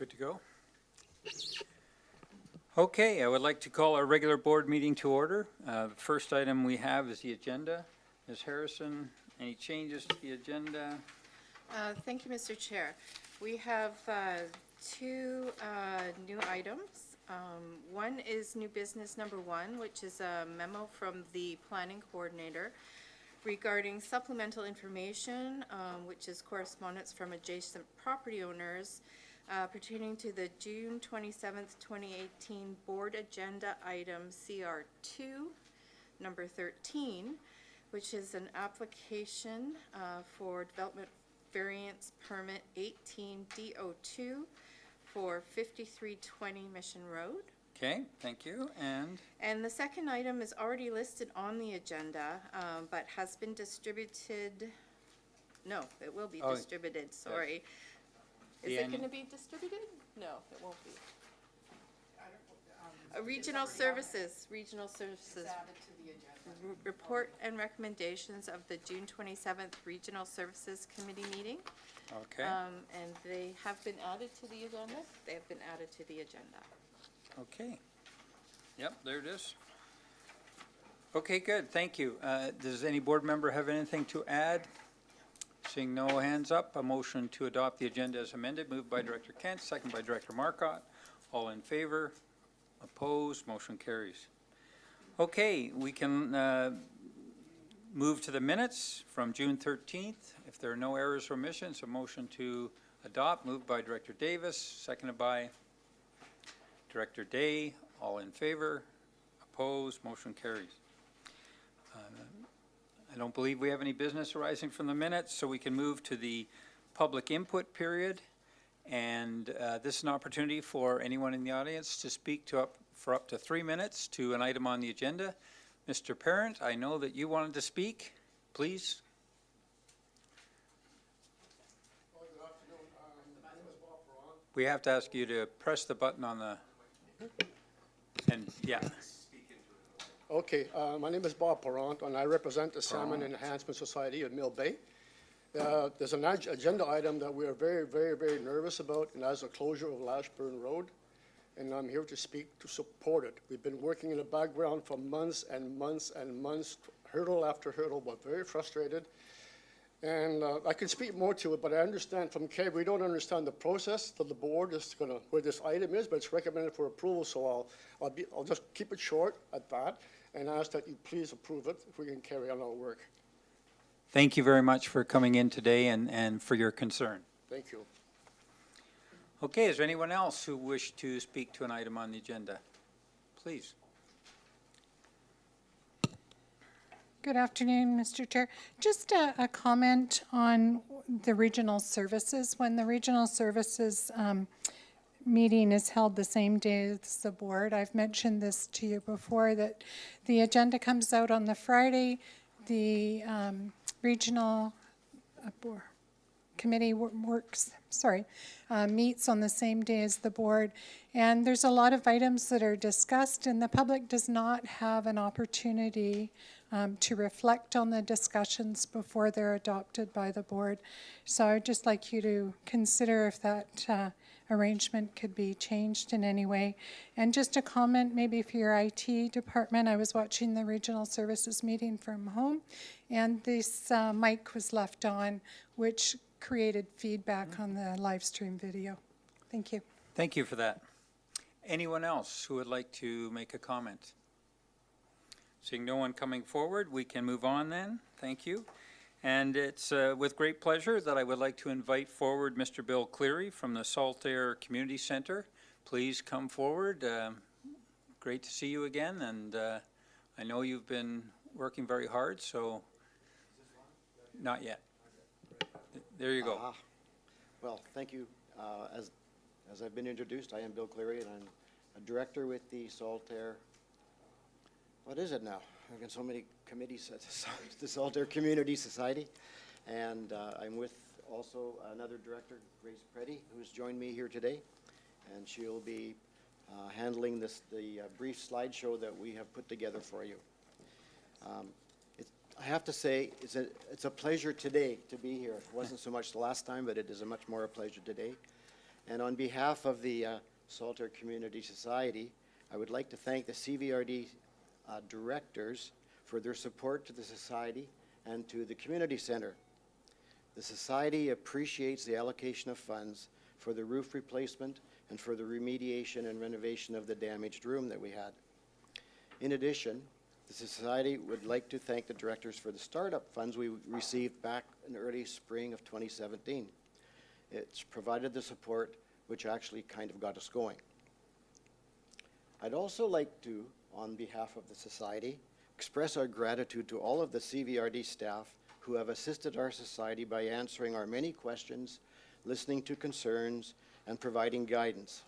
good to go. Okay, I would like to call our regular board meeting to order. The first item we have is the agenda. Ms. Harrison, any changes to the agenda? Thank you, Mr. Chair. We have two new items. One is new business number 1, which is a memo from the planning coordinator regarding supplemental information, which is correspondence from adjacent property owners pertaining to the June 27th, 2018 board agenda item CR2, number 13, which is an application for development variance permit 18D02 for 5320 Mission Road. Okay, thank you. And the second item is already listed on the agenda, but has been distributed. No, it will be distributed, sorry. Is it going to be distributed? No, it won't be. Regional services. Report and recommendations of the June 27th Regional Services Committee meeting. Okay. And they have been added to the agenda. They have been added to the agenda. Okay. Yep, there it is. Okay, good, thank you. Does any board member have anything to add? Seeing no hands up, a motion to adopt the agenda as amended, moved by Director Kent, second by Director Marcotte. All in favor? Opposed? Motion carries. Okay, we can move to the minutes from June 13th. If there are no errors or omissions, a motion to adopt, moved by Director Davis, seconded by Director Day. All in favor? Opposed? Motion carries. I don't believe we have any business arising from the minutes, so we can move to the public input period. And this is an opportunity for anyone in the audience to speak for up to 3 minutes to an item on the agenda. Mr. Parent, I know that you wanted to speak. Please. Good afternoon. My name is Bob Perron. We have to ask you to press the button on the, and yeah. Okay, my name is Bob Perron, and I represent the Salmon Enhancement Society of Mill Bay. There's an agenda item that we are very, very, very nervous about, and that's the closure of Lashburn Road. And I'm here to speak to support it. We've been working in the background for months and months and months, hurdle after hurdle. We're very frustrated. And I can speak more to it, but I understand from Kev, we don't understand the process that the board is going to, where this item is, but it's recommended for approval. So I'll just keep it short at that and ask that you please approve it if we can carry on our work. Thank you very much for coming in today and for your concern. Thank you. Okay, is there anyone else who wish to speak to an item on the agenda? Please. Good afternoon, Mr. Chair. Just a comment on the regional services. When the regional services meeting is held the same day as the board, I've mentioned this to you before, that the agenda comes out on the Friday. The regional committee meets on the same day as the board. And there's a lot of items that are discussed, and the public does not have an opportunity to reflect on the discussions before they're adopted by the board. So I'd just like you to consider if that arrangement could be changed in any way. And just a comment maybe for your IT department. I was watching the regional services meeting from home, and this mic was left on, which created feedback on the live stream video. Thank you. Thank you for that. Anyone else who would like to make a comment? Seeing no one coming forward, we can move on then. Thank you. And it's with great pleasure that I would like to invite forward Mr. Bill Cleary from the Saltair Community Center. Please come forward. Great to see you again, and I know you've been working very hard, so not yet. There you go. Well, thank you. As I've been introduced, I am Bill Cleary, and I'm a director with the Saltair. What is it now? I've got so many committees at the Saltair Community Society, and I'm with also another director, Grace Preddy, who's joined me here today, and she'll be handling the brief slideshow that we have put together for you. I have to say, it's a pleasure today to be here. It wasn't so much the last time, but it is a much more a pleasure today. And on behalf of the Saltaire Community Society, I would like to thank the CVRD directors for their support to the Society and to the Community Center. The Society appreciates the allocation of funds for the roof replacement and for the remediation and renovation of the damaged room that we had. In addition, the Society would like to thank the directors for the startup funds we received back in early spring of 2017. It's provided the support which actually kind of got us going. I'd also like to, on behalf of the Society, express our gratitude to all of the CVRD staff who have assisted our Society by answering our many questions, listening to concerns, and providing guidance.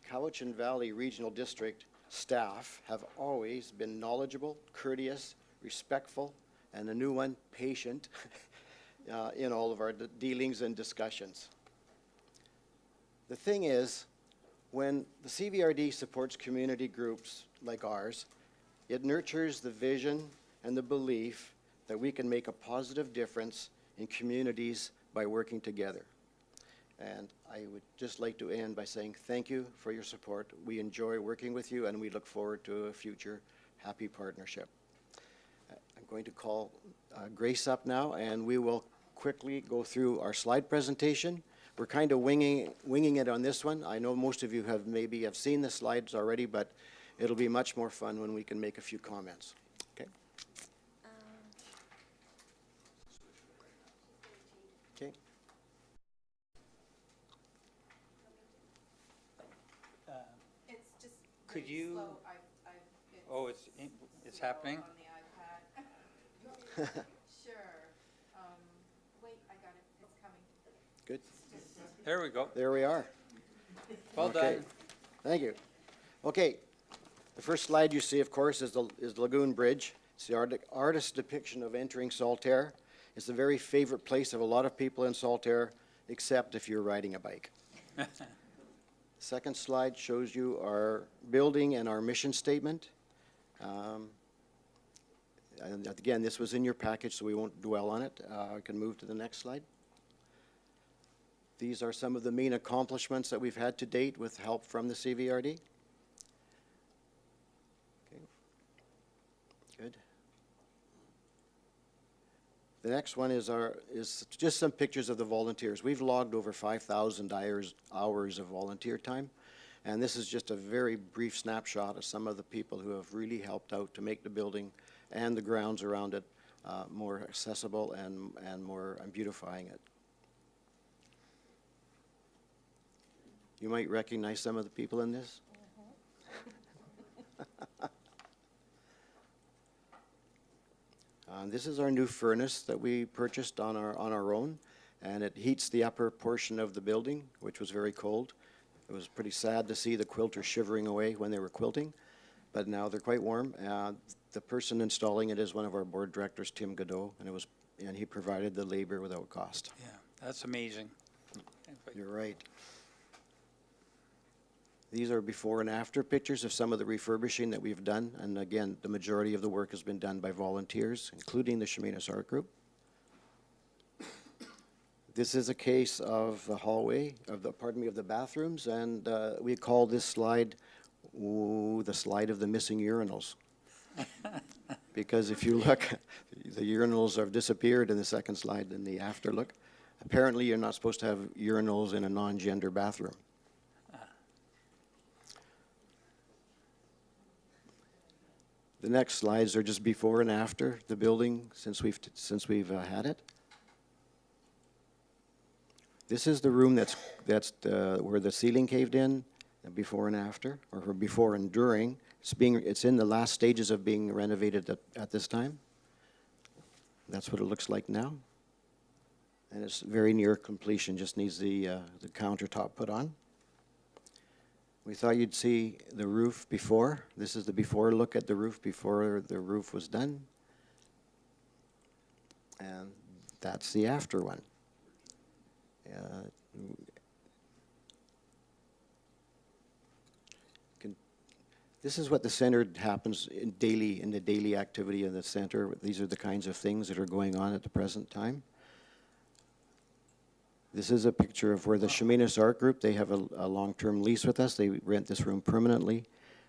Cowichan Valley Regional District staff have always been knowledgeable, courteous, respectful, and a new one, patient, in all of our dealings and discussions. The thing is, when the CVRD supports community groups like ours, it nurtures the vision and the belief that we can make a positive difference in communities by working together. And I would just like to end by saying thank you for your support. We enjoy working with you, and we look forward to a future happy partnership. I'm going to call Grace up now, and we will quickly go through our slide presentation. We're kind of winging it on this one. I know most of you have maybe have seen the slides already, but it'll be much more fun when we can make a few comments. Okay? Okay. It's just Could really you- slow. Oh, it's happening? On the iPad. Sure. Wait, I got it. It's coming. Good. There we go. There we are. Well Okay. done. Thank you. Okay, the first slide you see, of course, is the Lagoon Bridge. It's the artist's depiction of entering Saltaire. It's a very favorite place of a lot of people in Saltaire, except if you're riding a bike. Second slide shows you our building and our mission statement. And again, this was in your package, so we won't dwell on it. I can move to the next slide. These are some of the main accomplishments that we've had to date with help from the CVRD. Okay. Good. The next one is just some pictures of the volunteers. We've logged over 5,000 hours of volunteer time, and this is just a very brief snapshot of some of the people who have really helped out to make the building and the grounds around it more accessible and more beautifying it. You might recognize some of the people in this. This is our new furnace that we purchased on our own, and it heats the upper portion of the building, which was very cold. It was pretty sad to see the quilters shivering away when they were quilting, but now they're quite warm. The person installing it is one of our board directors, Tim Godot, and he provided the labor without cost. Yeah, that's amazing. You're right. These are before and after pictures of some of the refurbishing that we've done. And again, the majority of the work has been done by volunteers, including the Chemainus Art Group. This is a case of the hallway, of the bathrooms, and we call this slide, the slide of the missing urinals. Because if you look, the urinals have disappeared in the second slide in the after look. Apparently, you're not supposed to have urinals in a non-gender bathroom. The next slides are just before and after the building since we've had it. This is the room that's where the ceiling caved in, before and after, or before and during. It's in the last stages of being renovated at this time. That's what it looks like now, and it's very near completion. Just needs the countertop put on. We thought you'd see the roof before. This is the before look at the roof before the roof was done. And that's the after one. This is what the center happens in the daily activity in the center. These are the kinds of things that are going on at the present time. This is a picture of where the Chemainus Art Group, they have a long-term lease with us. They rent this room permanently.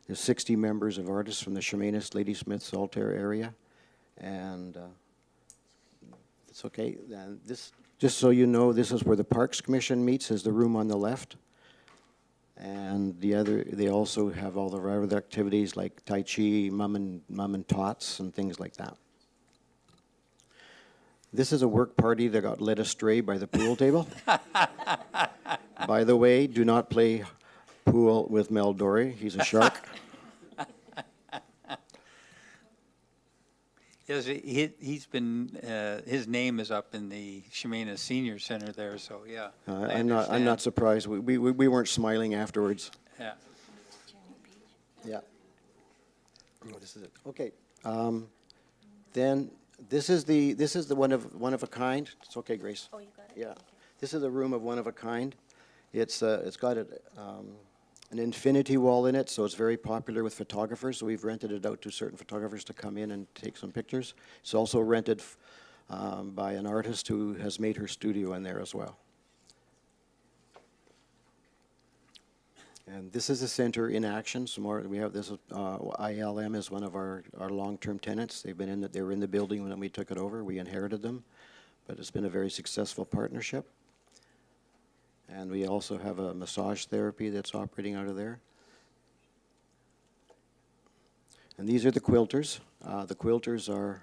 There's 60 members of artists from the Chemainus, Ladysmith, Saltaire area. And it's okay. And this, just so you know, this is where the Parks Commission meets, is the room on the left. And the other, they also have all the other activities like Tai Chi, mum and tots, and things like that. This is a work party that got led astray by the pool table. By the way, do not play pool with Mel Dory. He's a shark. Yes, he's been, his name is up in the Chemainus Senior Center there, so yeah. I I'm not understand. surprised. We weren't smiling afterwards. Yeah. Yeah. Oh, this is it. Okay. Then this is the one of a kind. It's okay, Grace. Oh, you got it? Yeah. Okay. This is a room of one of a kind. It's got an infinity wall in it, so it's very popular with photographers. So we've rented it out to certain photographers to come in and take some pictures. It's also rented by an artist who has made her studio in there as well. And this is the center in action. Some more. We have this. ILM is one of our long-term tenants. They've been in. They were in the building when we took it over. We inherited them, but it's been a very successful partnership. And we also have a massage therapy that's operating out of there. And these are the quilters. The quilters are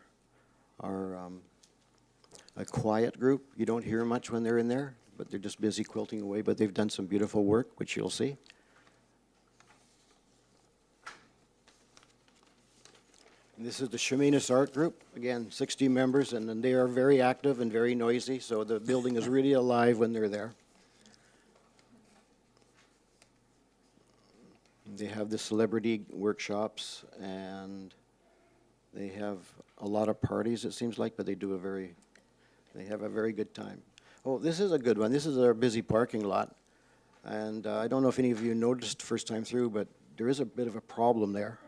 a quiet group. You don't hear much when they're in there, but they're just busy quilting away. But they've done some beautiful work, which you'll see. And this is the Chemainus Art Group. Again, 60 members, and then they are very active and very noisy, so the building is really alive when they're there. They have the celebrity workshops, and they have a lot of parties, it seems like, but they have a very good time. Oh, this is a good one. This is our busy parking lot. And I don't know if any of you noticed first time through, but there is a bit of a problem there.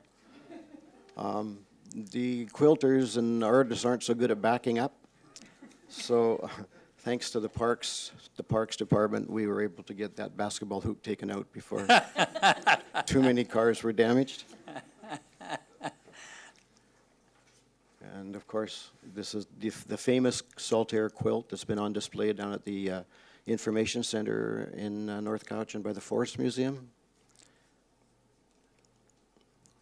The quilters and artists aren't so good at backing up. So thanks to the Parks Department, we were able to get that basketball hoop taken out before too many cars were damaged. And of course, this is the famous Saltaire quilt that's been on display down at the Information Center in North Cowichan by the Forest Museum.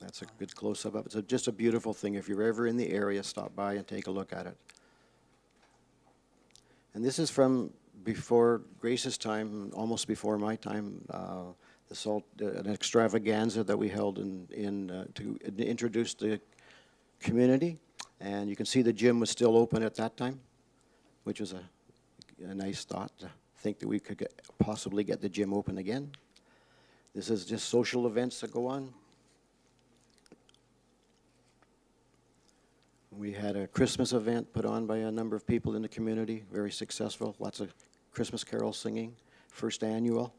That's a good close-up of it. It's just a beautiful thing. If you're ever in the area, stop by and take a look at it. And this is from before Grace's time, almost before my time, an extravaganza that we held to introduce the community. And you can see the gym was still open at that time, which was a nice thought to think that we could possibly get the gym open again. This is just social events that go on. We had a Christmas event put on by a number of people in the community, very successful, lots of Christmas carol singing, first annual.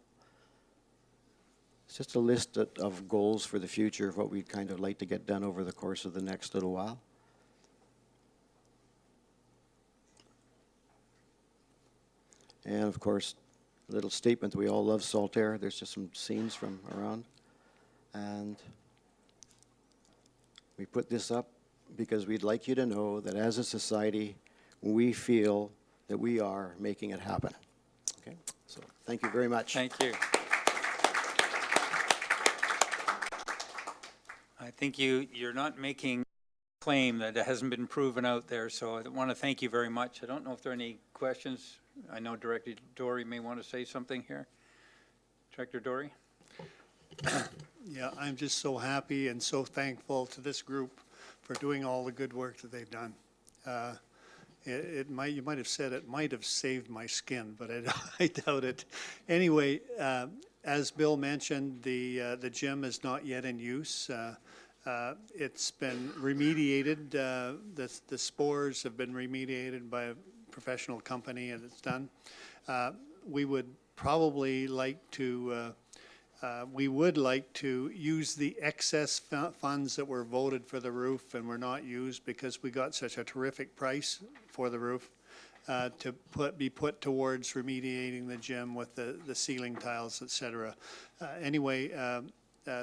It's just a list of goals for the future of what we'd kind of like to get done over the course of the next little while. And of course, a little statement that we all love Saltaire. There's just some scenes from around. And we put this up because we'd like you to know that as a society, we feel that we are making it happen. Okay, so thank you very much. Thank you. I think you're not making a claim that it hasn't been proven out there, so I want to thank you very much. I don't know if there are any questions. I know Director Dory may want to say something here. Director Dory? Yeah, I'm just so happy and so thankful to this group for doing all the good work that they've done. You might have said it might have saved my skin, but I doubt it. Anyway, as Bill mentioned, the gym is not yet in use. It's been remediated. The spores have been remediated by a professional company, and it's done. We would probably like to use the excess funds that were voted for the roof and were not used because we got such a terrific price for the roof. to be put towards remediating the gym with the ceiling tiles, et cetera. Anyway,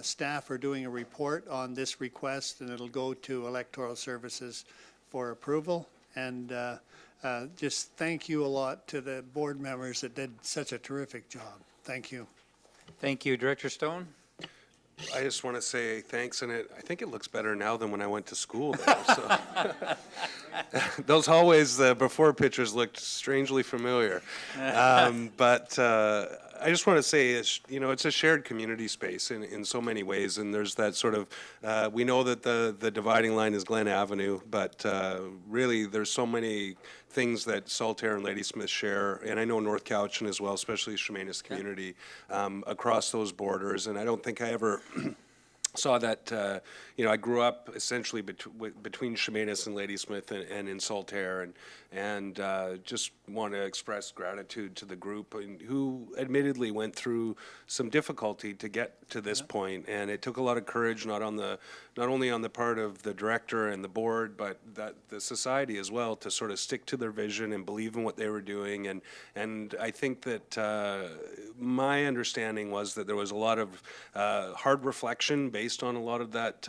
staff are doing a report on this request, and it'll go to Electoral Services for approval. And just thank you a lot to the board members that did such a terrific job. Thank you. Thank you. Director Stone? I just want to say thanks, and I think it looks better now than when I went to school there. So. Those hallways before pictures looked strangely familiar. But I just want to say, it's a shared community space in so many ways, and there's that sort of, we know that the dividing line is Glen Avenue, but really there's so many things that Saltaire and Ladysmith share, and I know North Cowichan as well, especially Chemainus community, across those borders, and I don't think I ever saw that, I grew up essentially between Chemainus and Ladysmith and in Saltaire, and just want to express gratitude to the group who admittedly went through some difficulty to get to this point, and it took a lot of courage, not only on the part of the director and the board, but the society as well, to sort of stick to their vision and believe in what they were doing, and I think that my understanding was that there was a lot of hard reflection based on a lot of that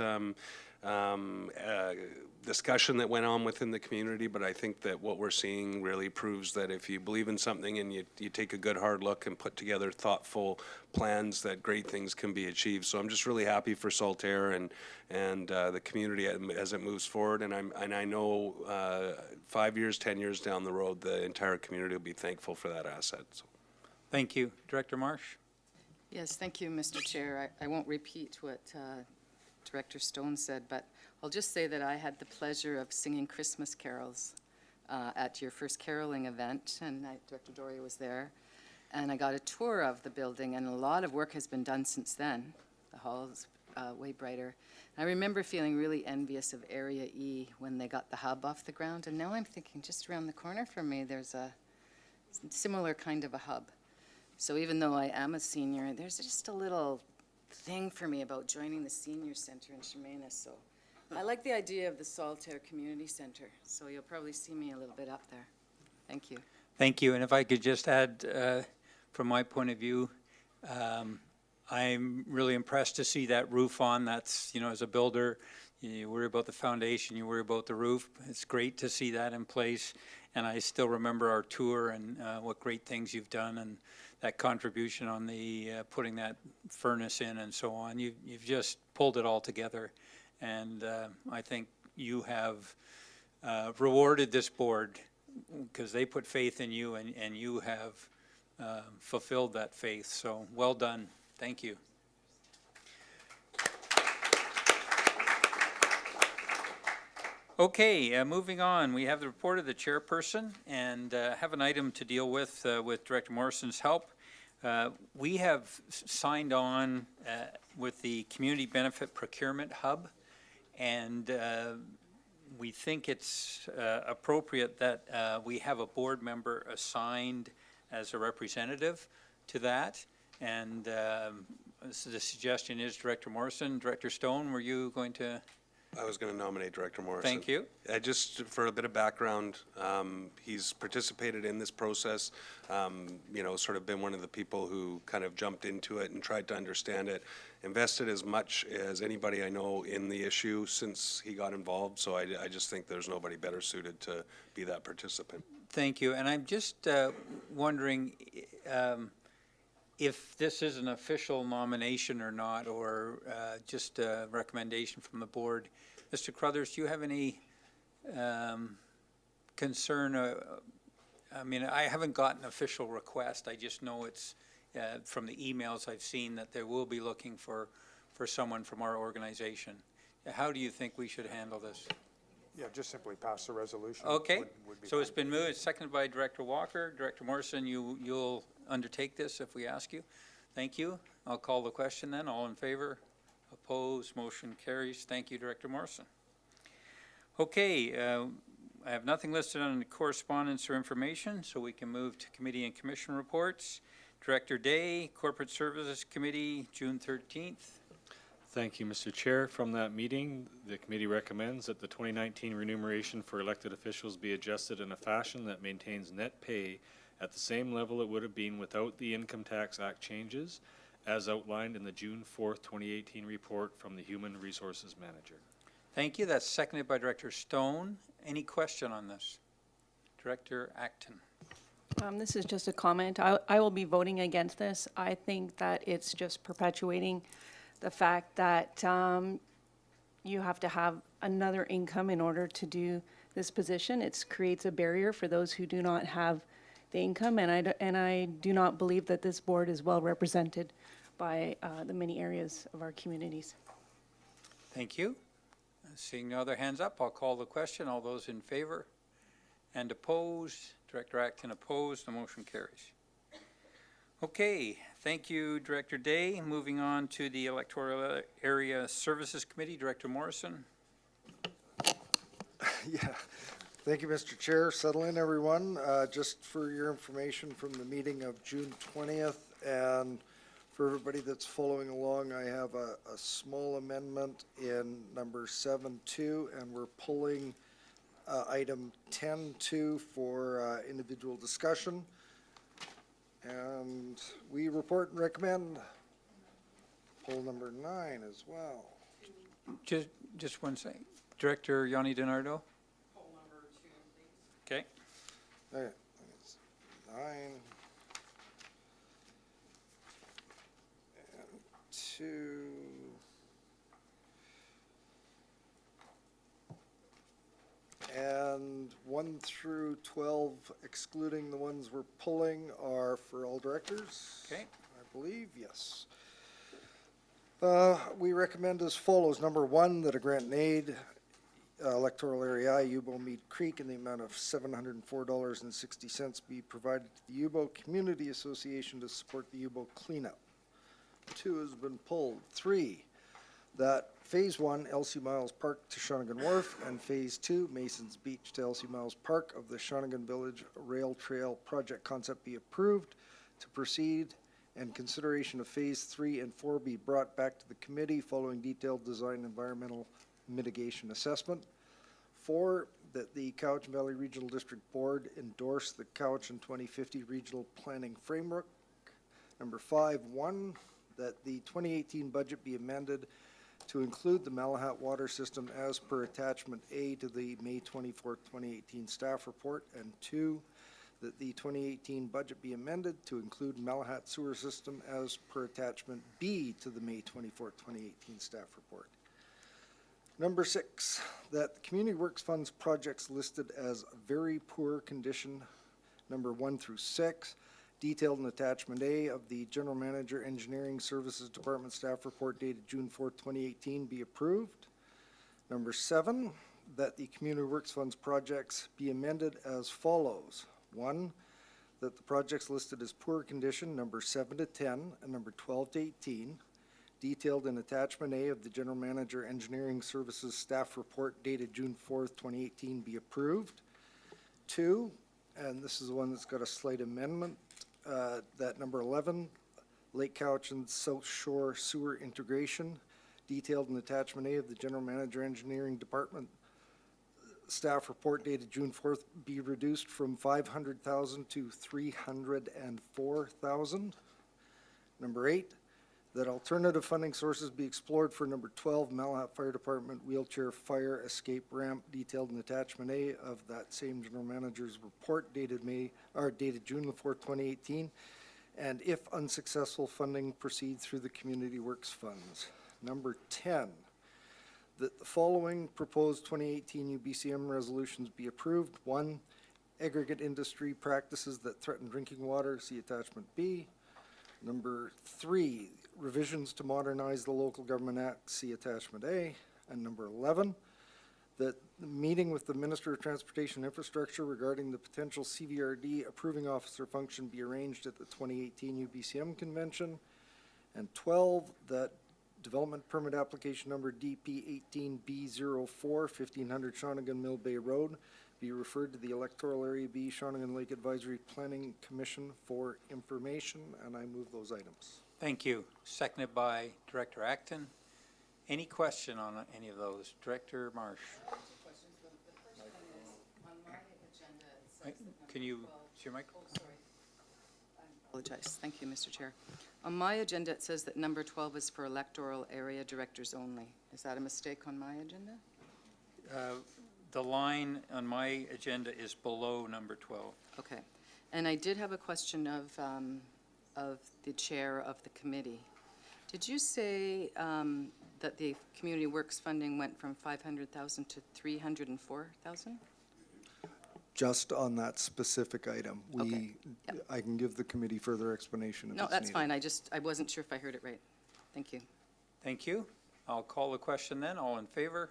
discussion that went on within the community, but I think that what we're seeing really proves that if you believe in something and you take a good hard look and put together thoughtful plans, that great things can be achieved. So I'm just really happy for Saltaire and the community as it moves forward, and I know 5 years, 10 years down the road, the entire community will be thankful for that asset. So. Thank you. Director Marsh? Yes, thank you, Mr. Chair. I won't repeat what Director Stone said, but I'll just say that I had the pleasure of singing Christmas carols at your first caroling event, and Director Doria was there, and I got a tour of the building, and a lot of work has been done since then. The hall is way brighter. I remember feeling really envious of Area E when they got the hub off the ground, and now I'm thinking just around the corner from me there's a similar kind of a hub. So even though I am a senior, there's just a little thing for me about joining the senior center in Chemainus. So I like the idea of the Saltaire Community Center. So you'll probably see me a little bit up there. Thank you. Thank you. And if I could just add, from my point of view, I'm really impressed to see that roof on. That's, as a builder, you worry about the foundation, you worry about the roof. It's great to see that in place. And I still remember our tour and what great things you've done, and that contribution on the putting that furnace in and so on. You've just pulled it all together. And I think you have rewarded this board because they put faith in you, and you have fulfilled that faith. So well done. Thank you. Okay, moving on. We have the report of the chairperson, and have an item to deal with Director Morrison's help. We have signed on with the Community Benefit Procurement Hub, and we think it's appropriate that we have a board member assigned as a representative to that. And so the suggestion is Director Morrison. Director Stone, were you going to? I was going to nominate Director Morrison. Thank you. Just for a bit of background, he's participated in this process, sort of been one of the people who kind of jumped into it and tried to understand it, invested as much as anybody I know in the issue since he got involved, so I just think there's nobody better suited to be that participant. Thank you. And I'm just wondering if this is an official nomination or not, or just a recommendation from the board. Mr. Crothers, do you have any concern? I mean, I haven't got an official request. I just know it's from the emails I've seen that they will be looking for someone from our organization. How do you think we should handle this? Yeah, just simply pass the resolution. Okay, would be so it's fine. been moved, seconded by Director Walker. Director Morrison, you'll undertake this if we ask you. Thank you. I'll call the question then. All in favor? Opposed? Motion carries. Thank you, Director Morrison. Okay, I have nothing listed on the correspondence or information, so we can move to committee and commission reports. Director Day, Corporate Services Committee, June 13th. Thank you, Mr. Chair. From that meeting, the committee recommends that the 2019 remuneration for elected officials be adjusted in a fashion that maintains net pay at the same level it would have been without the Income Tax Act changes, as outlined in the June 4th, 2018 report from the Human Resources Manager. Thank you. That's seconded by Director Stone. Any question on this? Director Acton. This is just a comment. I will be voting against this. I think that it's just perpetuating the fact that you have to have another income in order to do this position. It creates a barrier for those who do not have the income, and I do not believe that this board is well represented by the many areas of our communities. Thank you. Seeing no other hands up, I'll call the question. All those in favor and opposed? Director Acton opposed. The motion carries. Okay, thank you, Director Day. Moving on to the Electoral Area Services Committee, Director Morrison. Yeah, thank you, Mr. Chair. Settle in, everyone. Just for your information from the meeting of June 20th, and for everybody that's following along, I have a small amendment in number 7.2, and we're pulling item 10.2 for individual discussion. And we report and recommend poll number 9 as well. Just one second. Director Yanni DiNardo. Poll number 2, please. Okay. Okay, it's 9. And 2. And 1 through 12, excluding the ones we're pulling, are for all directors. Okay. I believe, yes. We recommend as follows. Number 1, that a grant and aid, electoral area I, Yubo Mead Creek, in the amount of $704.60 be provided to the Yubo Community Association to support the Yubo cleanup. 2 has been pulled. 3, that Phase 1, Elsie Miles Park to Shawnigan Wharf, and Phase 2, Masons Beach to Elsie Miles Park of the Shawnigan Village Rail Trail project concept be approved to proceed, and consideration of Phase 3 and 4 be brought back to the committee following detailed design environmental mitigation assessment. 4, that the Cowichan Valley Regional District Board endorse the Cowichan 2050 Regional Planning Framework. Number 5, 1, that the 2018 budget be amended to include the Malahat Water System as per Attachment A to the May 24, 2018 staff report, and 2, that the 2018 budget be amended to include Malahat Sewer System as per Attachment B to the May 24, 2018 staff report. Number 6, that the Community Works Funds projects listed as very poor condition, number 1 through 6, detailed in Attachment A of the General Manager Engineering Services Department staff report dated June 4, 2018 be approved. Number 7, that the Community Works Funds projects be amended as follows. 1, that the projects listed as poor condition, number 7 to 10 and number 12 to 18, detailed in Attachment A of the General Manager Engineering Services staff report dated June 4, 2018 be approved. 2, and this is the one that's got a slight amendment, that number 11, Lake Cowichan South Shore Sewer Integration, detailed in Attachment A of the General Manager Engineering Department staff report dated June 4th, be reduced from $500,000 to $304,000. Number 8, that alternative funding sources be explored for number 12, Malahat Fire Department wheelchair fire escape ramp, detailed in Attachment A of that same General Manager's report dated June 4, 2018, and if unsuccessful, funding proceed through the Community Works Funds. Number 10, that the following proposed 2018 UBCM resolutions be approved. 1, aggregate industry practices that threaten drinking water, see Attachment B. Number 3, revisions to modernize the Local Government Act, see Attachment A. And number 11, that the meeting with the Minister of Transportation and Infrastructure regarding the potential CVRD approving officer function be arranged at the 2018 UBCM convention. And 12, that development permit application number DP 18B04, 1500 Shawnigan Mill Bay Road, be referred to the Electoral Area B Shawnigan Lake Advisory Planning Commission for information, and I move those items. Thank you. Seconded by Director Acton. Any question on any of those? Director Marsh? Can you, is your mic? Apologize. Thank you, Mr. Chair. On my agenda, it says that number 12 is for electoral area directors only. Is that a mistake on my agenda? The line on my agenda is below number 12. Okay. And I did have a question of the chair of the committee. Did you say that the community works funding went from 500,000 to 304,000? Just on that specific item. Okay. Yep. I can give the committee further explanation if it's No, needed. that's fine. I wasn't sure if I heard it right. Thank you. Thank you. I'll call the question then. All in favor?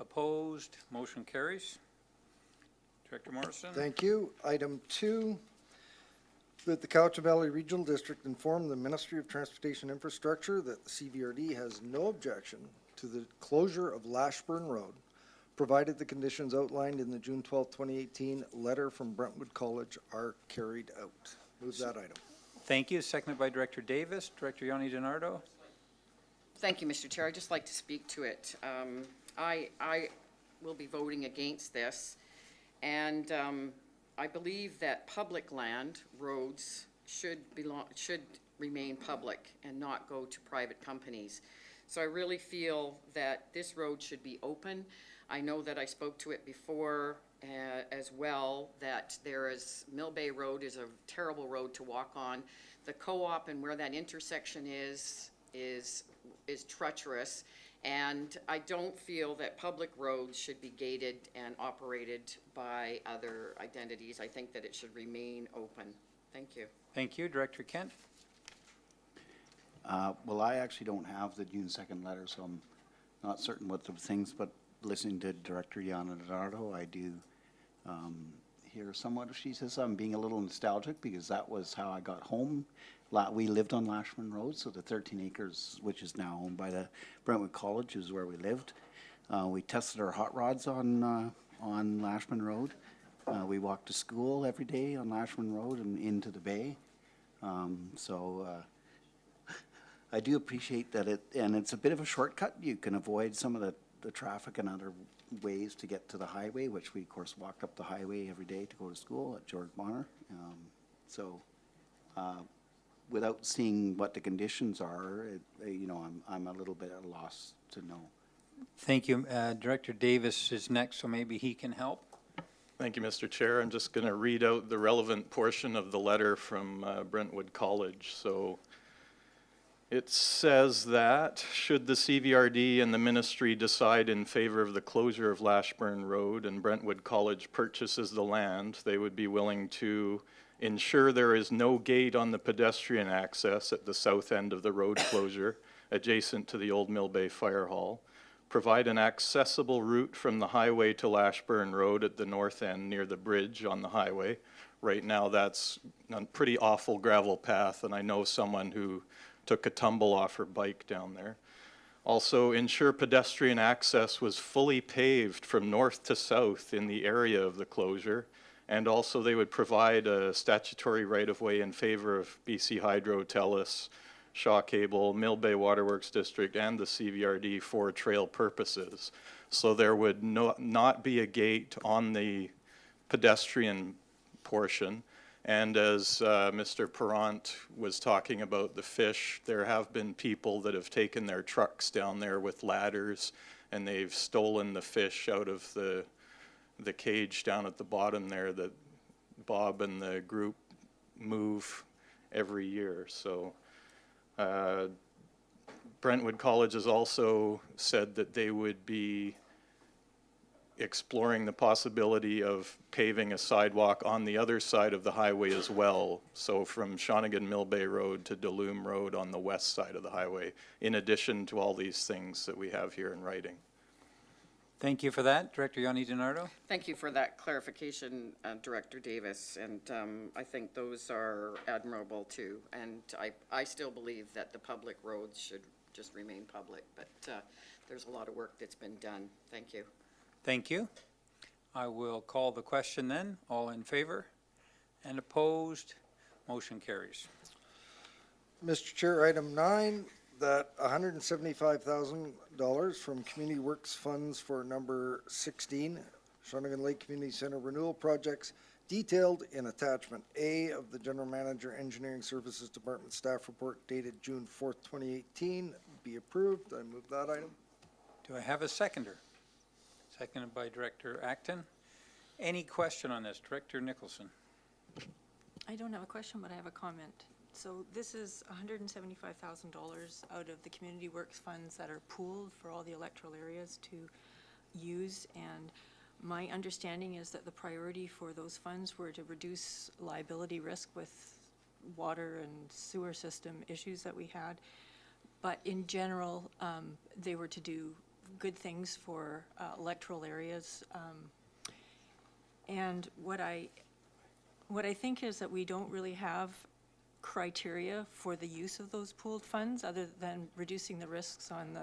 Opposed? Motion carries. Director Morrison? Thank you. Item 2, that the Cowichan Valley Regional District inform the Ministry of Transportation Infrastructure that the CVRD has no objection to the closure of Lashburn Road, provided the conditions outlined in the June 12, 2018 letter from Brentwood College are carried out. Move that item. Thank you. Seconded by Director Davis. Director Yanni DiNardo? Thank you, Mr. Chair. I'd just like to speak to it. I will be voting against this, and I believe that public land, roads, should remain public and not go to private companies. So I really feel that this road should be open. I know that I spoke to it before as well, that there is, Mill Bay Road is a terrible road to walk on. The co-op and where that intersection is treacherous, and I don't feel that public roads should be gated and operated by other identities. I think that it should remain open. Thank you. Thank you. Director Kent? Well, I actually don't have the June 2nd letter, so I'm not certain what the things, but listening to Director Yana Donardo, I do hear somewhat of she says I'm being a little nostalgic because that was how I got home. We lived on Lashman Road, so the 13 acres, which is now owned by the Brentwood College, is where we lived. We tested our hot rods on Lashman Road. We walked to school every day on Lashman Road and into the bay. I do appreciate that and it's a bit of a shortcut. You can avoid some of the traffic and other ways to get to the highway, which we of course walked up the highway every day to go to school at George Bonner. Without seeing what the conditions are, I'm a little bit at a loss to know. Thank you. Director Davis is next, so maybe he can help. Thank you, Mr. Chair. I'm just going to read out the relevant portion of the letter from Brentwood College. So it says that should the CVRD and the ministry decide in favor of the closure of Lashburn Road and Brentwood College purchases the land, they would be willing to ensure there is no gate on the pedestrian access at the south end of the road closure adjacent to the old Mill Bay Fire Hall, provide an accessible route from the highway to Lashburn Road at the north end near the bridge on the highway. Right now that's a pretty awful gravel path, and I know someone who took a tumble off her bike down there. Also, ensure pedestrian access was fully paved from north to south in the area of the closure. And also they would provide a statutory right-of-way in favor of BC Hydro, TELUS, Shaw Cable, Mill Bay Waterworks District, and the CVRD for trail purposes. So there would not be a gate on the pedestrian portion. And as Mr. Perrant was talking about the fish, there have been people that have taken their trucks down there with ladders and they've stolen the fish out of the cage down at the bottom there that Bob and the group move every year. So Brentwood College has also said that they would be exploring the possibility of paving a sidewalk on the other side of the highway as well. So from Shawnigan Mill Bay Road to Delume Road on the west side of the highway, in addition to all these things that we have here in writing. Thank you for that. Director Yanni DiNardo? Thank you for that clarification, Director Davis, and I think those are admirable too. And I still believe that the public roads should just remain public, but there's a lot of work that's been done. Thank you. Thank you. I will call the question then. All in favor and opposed? Motion carries. Mr. Chair, item 9, that $175,000 from Community Works funds for number 16, Shawnigan Lake Community Center renewal projects, detailed in attachment A of the General Manager Engineering Services Department staff report dated June 4th, 2018, be approved. I move that item. Do I have a seconder? Seconded by Director Acton. Any question on this? Director Nicholson? I don't have a question, but I have a comment. So this is $175,000 out of the Community Works funds that are pooled for all the electoral areas to use. And my understanding is that the priority for those funds were to reduce liability risk with water and sewer system issues that we had. But in general, they were to do good things for electoral areas. And what I think is that we don't really have criteria for the use of those pooled funds other than reducing the risks on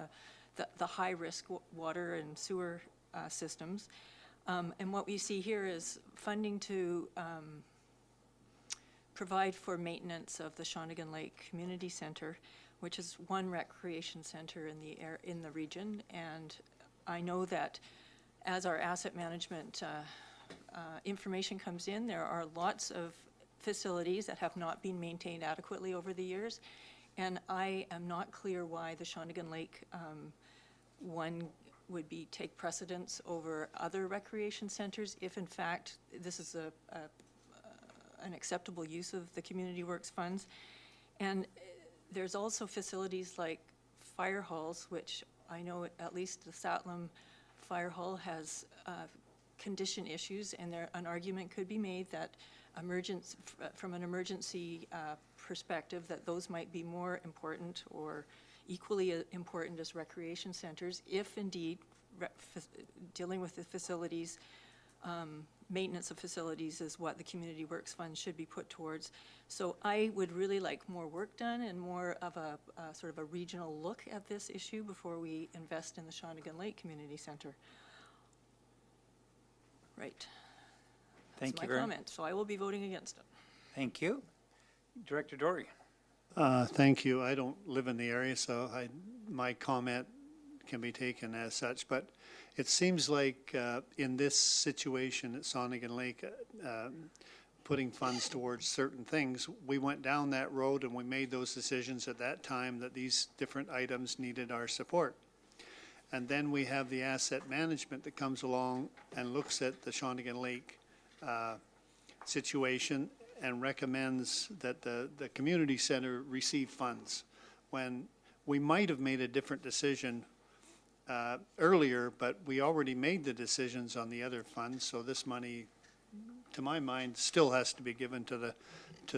the high-risk water and sewer systems. And what we see here is funding to provide for maintenance of the Shawnigan Lake Community Center, which is one recreation center in the region. And I know that as our asset management information comes in, there are lots of facilities that have not been maintained adequately over the years. And I am not clear why the Shawnigan Lake one would take precedence over other recreation centers if in fact this is an acceptable use of the Community Works funds. And there's also facilities like fire halls, which I know at least the Satlam Fire Hall has condition issues, and an argument could be made that from an emergency perspective, that those might be more important or equally important as recreation centers if indeed dealing with the facilities, maintenance of facilities is what the Community Works Fund should be put towards. So I would really like more work done and more of a sort of a regional look at this issue before we invest in the Shawnigan Lake Community Center. Right. Thank you That's my comment, so I will be voting against it. Thank you. Director Dory? Thank you. I don't live in the area, so my comment can be taken as such. But it seems like in this situation at Shawnigan Lake, putting funds towards certain things, we went down that road and we made those decisions at that time that these different items needed our support. And then we have the asset management that comes along and looks at the Shawnigan Lake situation and recommends that the community center receive funds, when we might have made a different decision earlier, but we already made the decisions on the other funds. So this money, to my mind, still has to be given to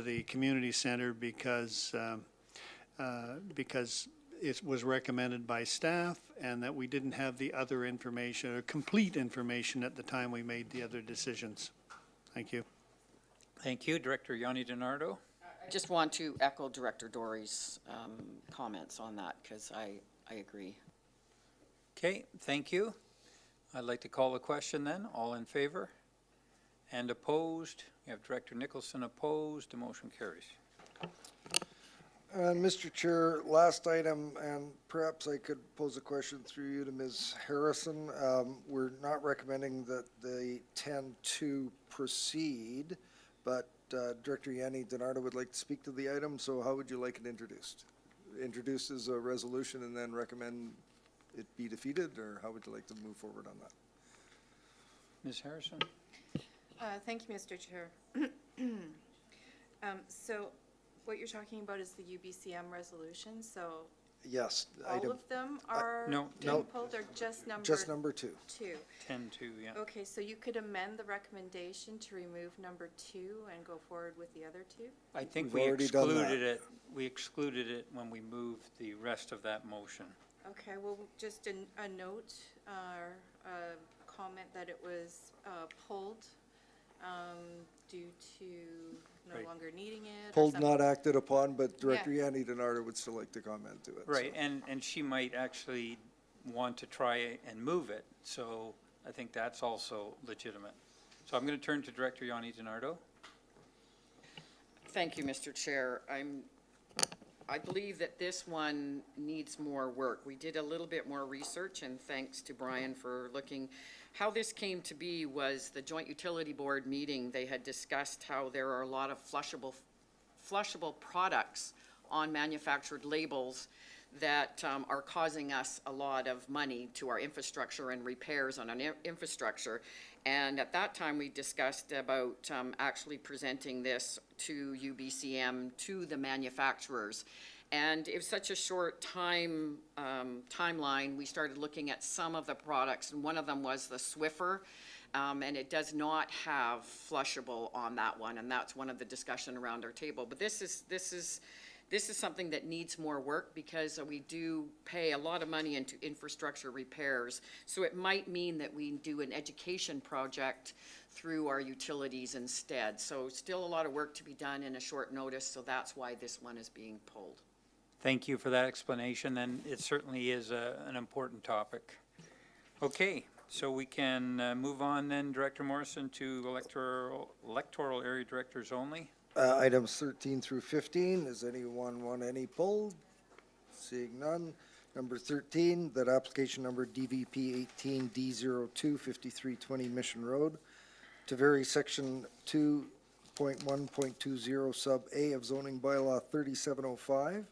the community center because it was recommended by staff and that we didn't have the other information or complete information at the time we made the other decisions. Thank you. Thank you. Director Yanni DiNardo? I just want to echo Director Dory's comments on that, because I agree. Okay, thank you. I'd like to call the question then. All in favor? And opposed? We have Director Nicholson opposed. The motion carries. Mr. Chair, last item, and perhaps I could pose a question through you to Ms. Harrison. We're not recommending that they tend to proceed, but Director Yanni DiNardo would like to speak to the item, so how would you like it introduced? Introduced as a resolution and then recommend it be defeated, or how would you like to move forward on that? Ms. Harrison? Thank you, Mr. Chair. So what you're talking about is the UBCM resolution, so Yes. all item. of them are No. being pulled, or just number? Just number 2. 2. 10-2, yeah. Okay, so you could amend the recommendation to remove number 2 and go forward with the other 2? I think We've we already done that. excluded it. We excluded it when we moved the rest of that motion. Okay, well, just a note, a comment that it was pulled due to no Right. longer needing it. or Pulled, something. not acted upon, but Director Yeah. Yanni DiNardo would still like to comment to it. so. Right, and she might actually want to try and move it, so I think that's also legitimate. So I'm going to turn to Director Yanni DiNardo. Thank you, Mr. Chair. I believe that this one needs more work. We did a little bit more research, and thanks to Brian for looking. How this came to be was the Joint Utility Board meeting. They had discussed how there are a lot of flushable products on manufactured labels that are causing us a lot of money to our infrastructure and repairs on our infrastructure. And at that time, we discussed about actually presenting this to UBCM, to the manufacturers. And it was such a short timeline, we started looking at some of the products, and one of them was the Swiffer. And it does not have flushable on that one, and that's one of the discussion around our table. But this is something that needs more work, because we do pay a lot of money into infrastructure repairs. So it might mean that we do an education project through our utilities instead. So still a lot of work to be done in a short notice, so that's why this one is being pulled. Thank you for that explanation, and it certainly is an important topic. Okay, so we can move on then, Director Morrison, to electoral area directors only. Items 13 through 15, does anyone want any pulled? Seeing none. Number 13, that application number DVP 18D02 5320 Mission Road to vary section 2.1.20 sub A of zoning bylaw 3705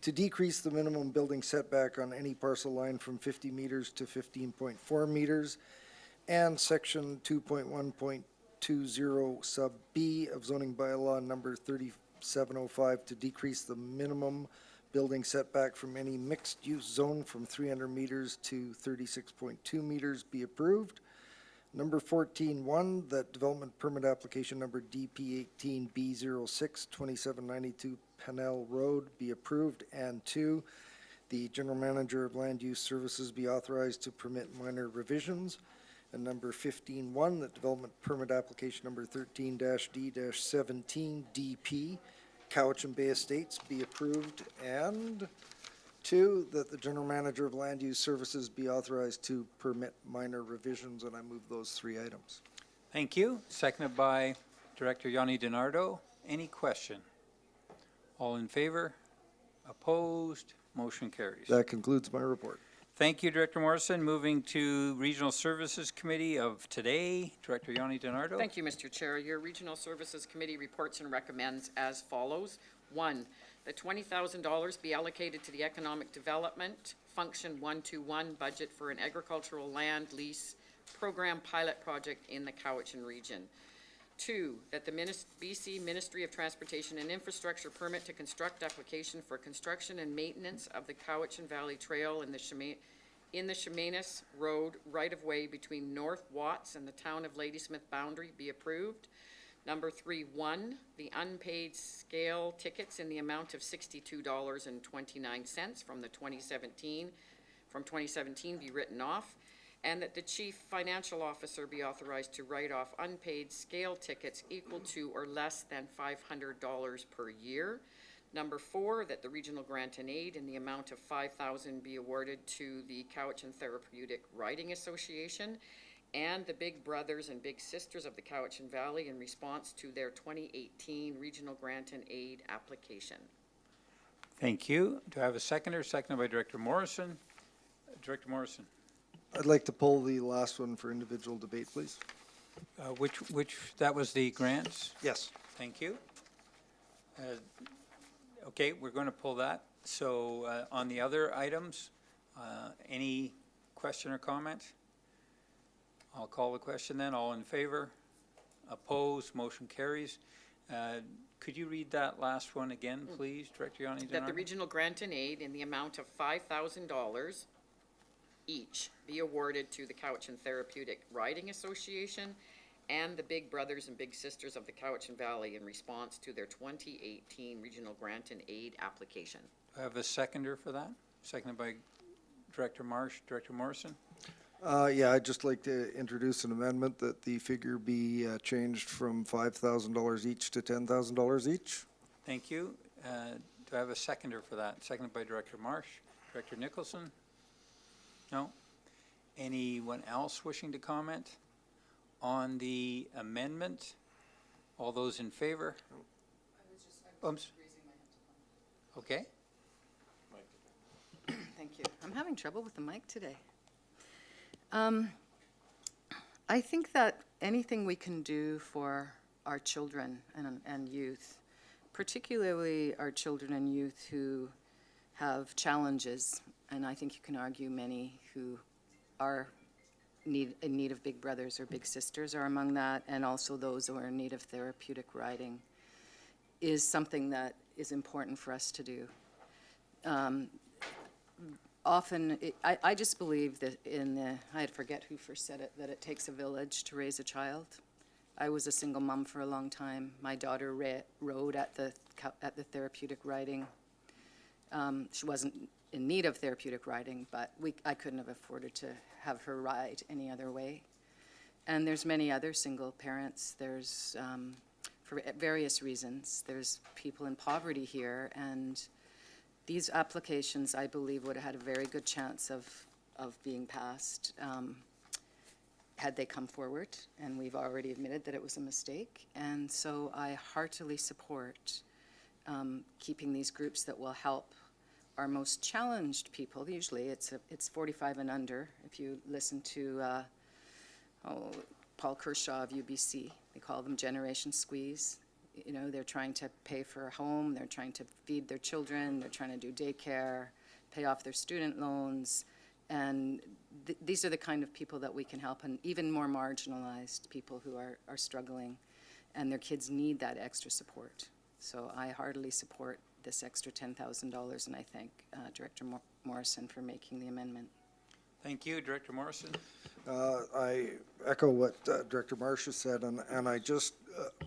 to decrease the minimum building setback on any parcel line from 50 meters to 15.4 meters, and section 2.1.20 sub B of zoning bylaw number 3705 to decrease the minimum building setback from any mixed-use zone from 300 meters to 36.2 meters be approved. Number 14.1, that development permit application number DP 18B06 2792 Pennell Road be approved. And 2, the general manager of land use services be authorized to permit minor revisions. And number 15.1, that development permit application number 13-D-17 DP Cowichan Bay Estates be approved. And 2, that the general manager of land use services be authorized to permit minor revisions, and I move those 3 items. Thank you. Seconded by Director Yanni DiNardo. Any question? All in favor? Opposed? Motion carries. That concludes my report. Thank you, Director Morrison. Moving to Regional Services Committee of today, Director Yanni DiNardo. Thank you, Mr. Chair. Your Regional Services Committee reports and recommends as follows. 1, that $20,000 be allocated to the Economic Development Function 121 budget for an agricultural land lease program pilot project in the Cowichan region. 2, that the BC Ministry of Transportation and Infrastructure permit to construct application for construction and maintenance of the Cowichan Valley Trail in the Chemainus Road right-of-way between North Watts and the town of Ladysmith boundary be approved. Number 3.1, the unpaid scale tickets in the amount of $62.29 from 2017 be written off, and that the chief financial officer be authorized to write off unpaid scale tickets equal to or less than $500 per year. Number 4, that the regional grant and aid in the amount of $5,000 be awarded to the Cowichan Therapeutic Riding Association and the Big Brothers and Big Sisters of the Cowichan Valley in response to their 2018 regional grant and aid application. Thank you. Do I have a seconder? Seconded by Director Morrison. Director Morrison. I'd like to pull the last one for individual debate, please. That was the grants? Yes. Thank you. Okay, we're going to pull that. So on the other items, any question or comment? I'll call the question then. All in favor? Opposed? Motion carries. Could you read that last one again, please, Director Yanni DiNardo? That the regional grant and aid in the amount of $5,000 each be awarded to the Cowichan Therapeutic Riding Association and the Big Brothers and Big Sisters of the Cowichan Valley in response to their 2018 regional grant and aid application. Do I have a seconder for that? Seconded by Director Marsh. Director Morrison? Yeah, I'd just like to introduce an amendment that the figure be changed from $5,000 each to $10,000 each. Thank you. Do I have a seconder for that? Seconded by Director Marsh. Director Nicholson? No? Anyone else wishing to comment on the amendment? All those in favor? Okay. Thank you. I'm having trouble with the mic today. I think that anything we can do for our children and youth, particularly our children and youth who have challenges, and I think you can argue many who are in need of big brothers or big sisters are among that, and also those who are in need of therapeutic riding, is something that is important for us to do. Often, I just believe that I forget who first said it, that it takes a village to raise a child. I was a single mom for a long time. My daughter rode at the therapeutic riding. She wasn't in need of therapeutic riding, but I couldn't have afforded to have her ride any other way. And there's many other single parents. There's, for various reasons, there's people in poverty here, and these applications, I believe, would have had a very good chance of being passed had they come forward, and we've already admitted that it was a mistake. And so I heartily support keeping these groups that will help our most challenged people. Usually it's 45 and under. If you listen to Paul Kershaw of UBC, they call them Generation Squeeze. You know, they're trying to pay for a home, they're trying to feed their children, they're trying to do daycare, pay off their student loans, and these are the kind of people that we can help, and even more marginalized people who are struggling, and their kids need that extra support. So I heartily support this extra $10,000, and I thank Director Morrison for making the amendment. Thank you, Director Morrison. I echo what Director Marcia said, and I just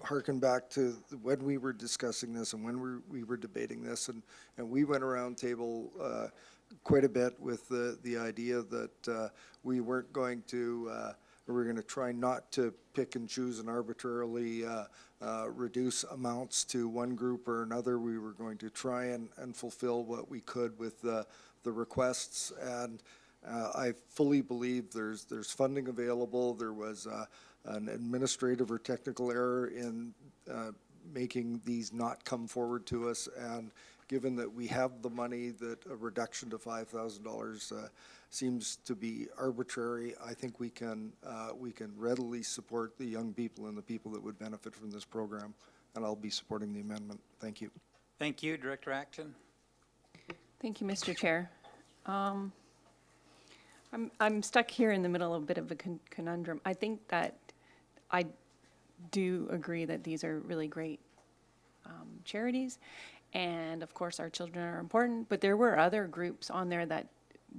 hearken back to when we were discussing this and when we were debating this, and we went around table quite a bit with the idea that we weren't going to, we were going to try not to pick and choose and arbitrarily reduce amounts to one group or another. We were going to try and fulfill what we could with the requests, and I fully believe there's funding available. There was an administrative or technical error in making these not come forward to us, and given that we have the money, that a reduction to $5,000 seems to be arbitrary. I think we can readily support the young people and the people that would benefit from this program, and I'll be supporting the amendment. Thank you. Thank you, Director Acton. Thank you, Mr. Chair. I'm stuck here in the middle of a bit of a conundrum. I think that I do agree that these are really great charities, and of course our children are important, but there were other groups on there that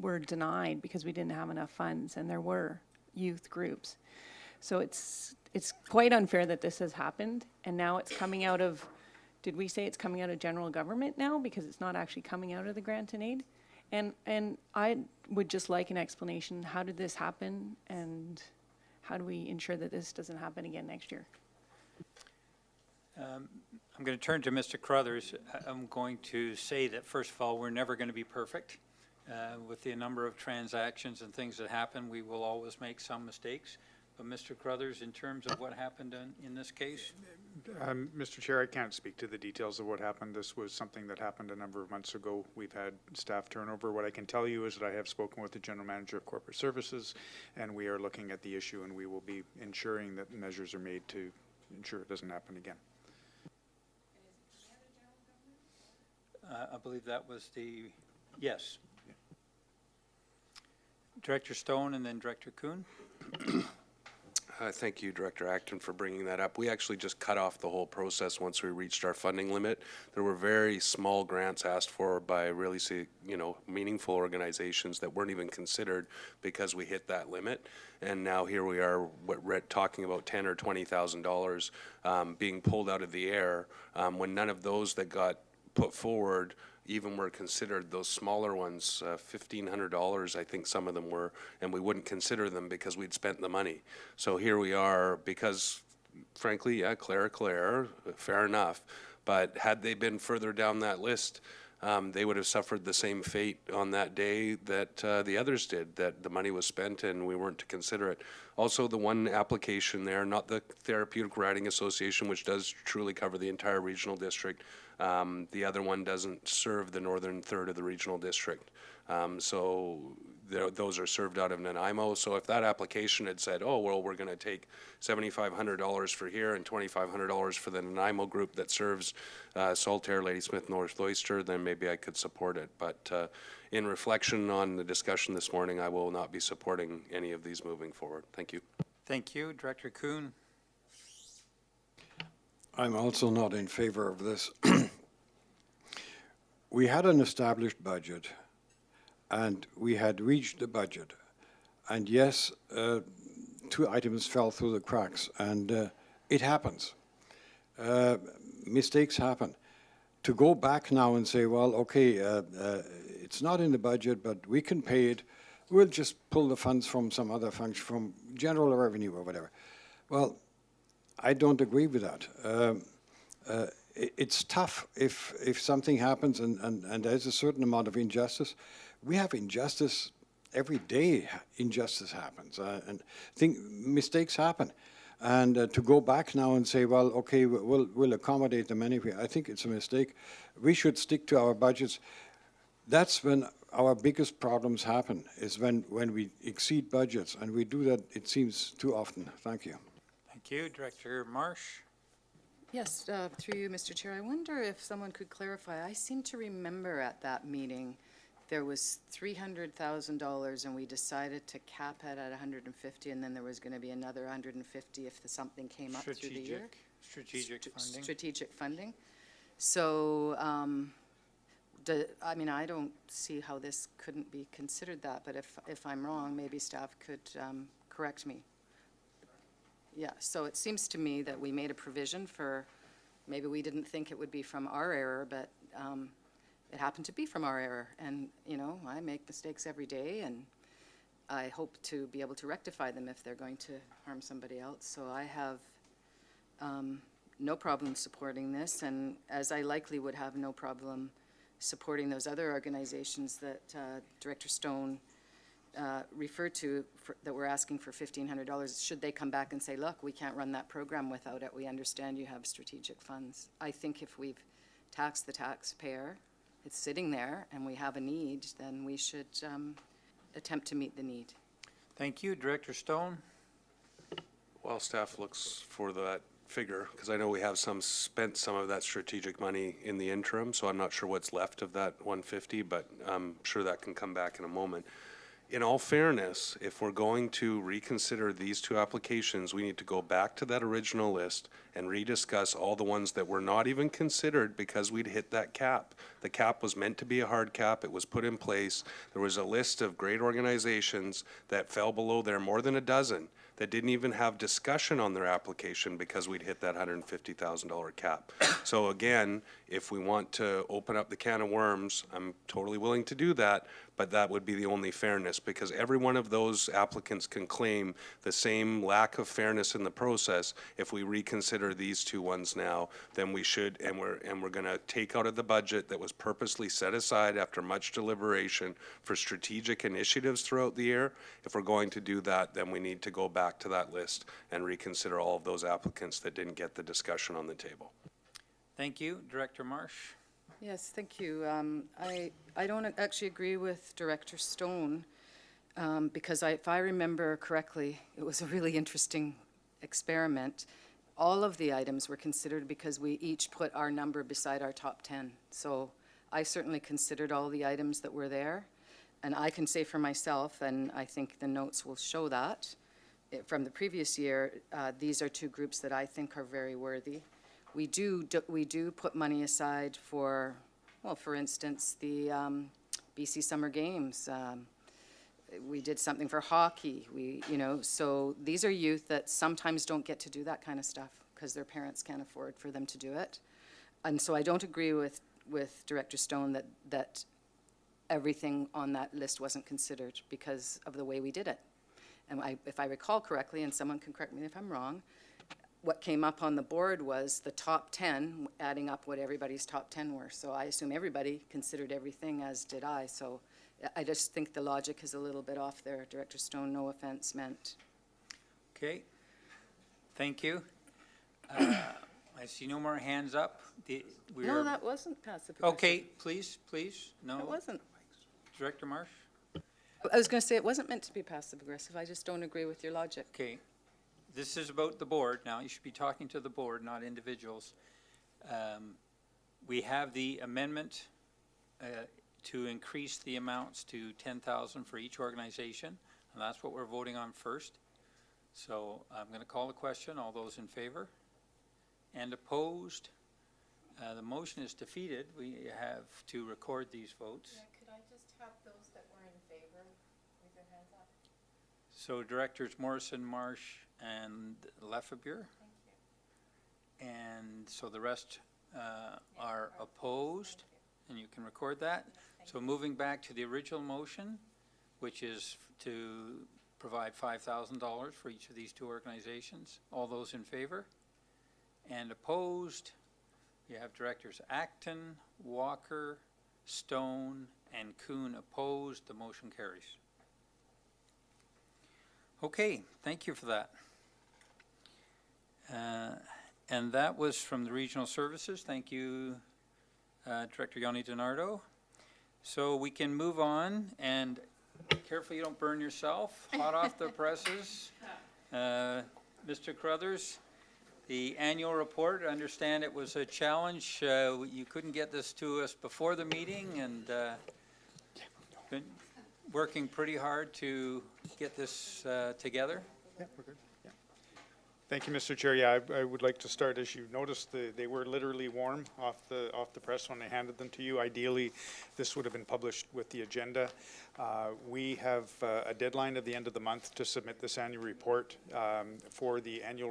were denied because we didn't have enough funds, and there were youth groups. So it's quite unfair that this has happened, and now it's coming out of, did we say it's coming out of general government now, because it's not actually coming out of the grant and aid? And I would just like an explanation, how did this happen, and how do we ensure that this doesn't happen again next year? I'm going to turn to Mr. Crothers. I'm going to say that, first of all, we're never going to be perfect. With the number of transactions and things that happen, we will always make some mistakes. But Mr. Crothers, in terms of what happened in this case? Mr. Chair, I can't speak to the details of what happened. This was something that happened a number of months ago. We've had staff turnover. What I can tell you is that I have spoken with the General Manager of Corporate Services, and we are looking at the issue, and we will be ensuring that measures are made to ensure it doesn't happen again. I believe that was yes. Director Stone and then Director Kuhn. Thank you, Director Acton, for bringing that up. We actually just cut off the whole process once we reached our funding limit. There were very small grants asked for by really, meaningful organizations that weren't even considered because we hit that limit. And now here we are, talking about $10,000 or $20,000 being pulled out of the air when none of those that got put forward even were considered. Those smaller ones, $1,500, I think some of them were, and we wouldn't consider them because we'd spent the money. So here we are, because frankly, yeah, Claire, fair enough, but had they been further down that list, they would have suffered the same fate on that day that the others did, that the money was spent and we weren't to consider it. Also, the one application there, not the Therapeutic Riding Association, which does truly cover the entire regional district. The other one doesn't serve the northern third of the regional district. So those are served out of Nanaimo. So if that application had said, oh, well, we're going to take $7,500 for here and $2,500 for the Nanaimo group that serves Saltaire, Ladysmith, North Oyster, then maybe I could support it. But in reflection on the discussion this morning, I will not be supporting any of these moving forward. Thank you. Thank you. Director Kuhn? I'm also not in favor of this. We had an established budget, and we had reached the budget. And yes, 2 items fell through the cracks, and it happens. Mistakes happen. To go back now and say, well, okay, it's not in the budget, but we can pay it. We'll just pull the funds from some other function, from general revenue or whatever. Well, I don't agree with that. It's tough if something happens and there's a certain amount of injustice. We have injustice every day. Injustice happens, and mistakes happen. And to go back now and say, well, okay, we'll accommodate them anyway, I think it's a mistake. We should stick to our budgets. That's when our biggest problems happen, is when we exceed budgets, and we do that, it seems, too often. Thank you. Thank you. Director Marsh? Yes, through you, Mr. Chair. I wonder if someone could clarify. I seem to remember at that meeting, there was $300,000 and we decided to cap it at 150, and then there was going to be another 150 if something came up through the year. Strategic funding. Strategic funding. So, I mean, I don't see how this couldn't be considered that, but if I'm wrong, maybe staff could correct me. Yeah, so it seems to me that we made a provision for, maybe we didn't think it would be from our error, but it happened to be from our error. And, you know, I make mistakes every day, and I hope to be able to rectify them if they're going to harm somebody else. So I have no problem supporting this, and as I likely would have no problem supporting those other organizations that Director Stone referred to that were asking for $1,500, should they come back and say, look, we can't run that program without it. We understand you have strategic funds. I think if we've taxed the taxpayer, it's sitting there, and we have a need, then we should attempt to meet the need. Thank you. Director Stone? While staff looks for that figure, because I know we have spent some of that strategic money in the interim, so I'm not sure what's left of that 150, but I'm sure that can come back in a moment. In all fairness, if we're going to reconsider these 2 applications, we need to go back to that original list and rediscuss all the ones that were not even considered because we'd hit that cap. The cap was meant to be a hard cap. It was put in place. There was a list of great organizations that fell below there, more than a dozen, that didn't even have discussion on their application because we'd hit that $150,000 cap. So again, if we want to open up the can of worms, I'm totally willing to do that, but that would be the only fairness, because every one of those applicants can claim the same lack of fairness in the process. If we reconsider these 2 ones now, then we should, and we're going to take out of the budget that was purposely set aside after much deliberation for strategic initiatives throughout the year. If we're going to do that, then we need to go back to that list and reconsider all of those applicants that didn't get the discussion on the table. Thank you. Director Marsh? Yes, thank you. I don't actually agree with Director Stone because if I remember correctly, it was a really interesting experiment. All of the items were considered because we each put our number beside our top 10. So I certainly considered all the items that were there. And I can say for myself, and I think the notes will show that, from the previous year, these are 2 groups that I think are very worthy. We do put money aside for, well, for instance, the BC Summer Games. We did something for hockey. So these are youth that sometimes don't get to do that kind of stuff because their parents can't afford for them to do it. And so I don't agree with Director Stone that everything on that list wasn't considered because of the way we did it. And if I recall correctly, and someone can correct me if I'm wrong, what came up on the board was the top 10, adding up what everybody's top 10 were. So I assume everybody considered everything, as did I. So I just think the logic is a little bit off there. Director Stone, no offense meant. Okay. Thank you. I see no more hands up. No, that wasn't passive. Okay, please. No. It wasn't. Director Marsh? I was going to say, it wasn't meant to be passive-aggressive. I just don't agree with your logic. Okay, this is about the board now. You should be talking to the board, not individuals. We have the amendment to increase the amounts to 10,000 for each organization, and that's what we're voting on first. So I'm going to call the question. All those in favor? And opposed? The motion is defeated. We have to record these votes. Could I just have those that were in favor with their hands up? So Directors Morrison, Marsh, and Lefebvre. Thank you. And so the rest are opposed, and you can record that. So moving back to the original motion, which is to provide $5,000 for each of these two organizations. All those in favor? And opposed? You have Directors Acton, Walker, Stone, and Kuhn opposed. The motion carries. Okay, thank you for that. And that was from the Regional Services. Thank you, Director Yanni DiNardo. So we can move on, and careful you don't burn yourself, hot off the presses. Mr. Crothers, the annual report, I understand it was a challenge. You couldn't get this to us before the meeting, and been working pretty hard to get this together. Yeah, we're good. Yeah. Thank you, Mr. Chair. Yeah, I would like to start, as you noticed, they were literally warm off the press when I handed them to you. Ideally, this would have been published with the agenda. We have a deadline at the end of the month to submit this annual report for the annual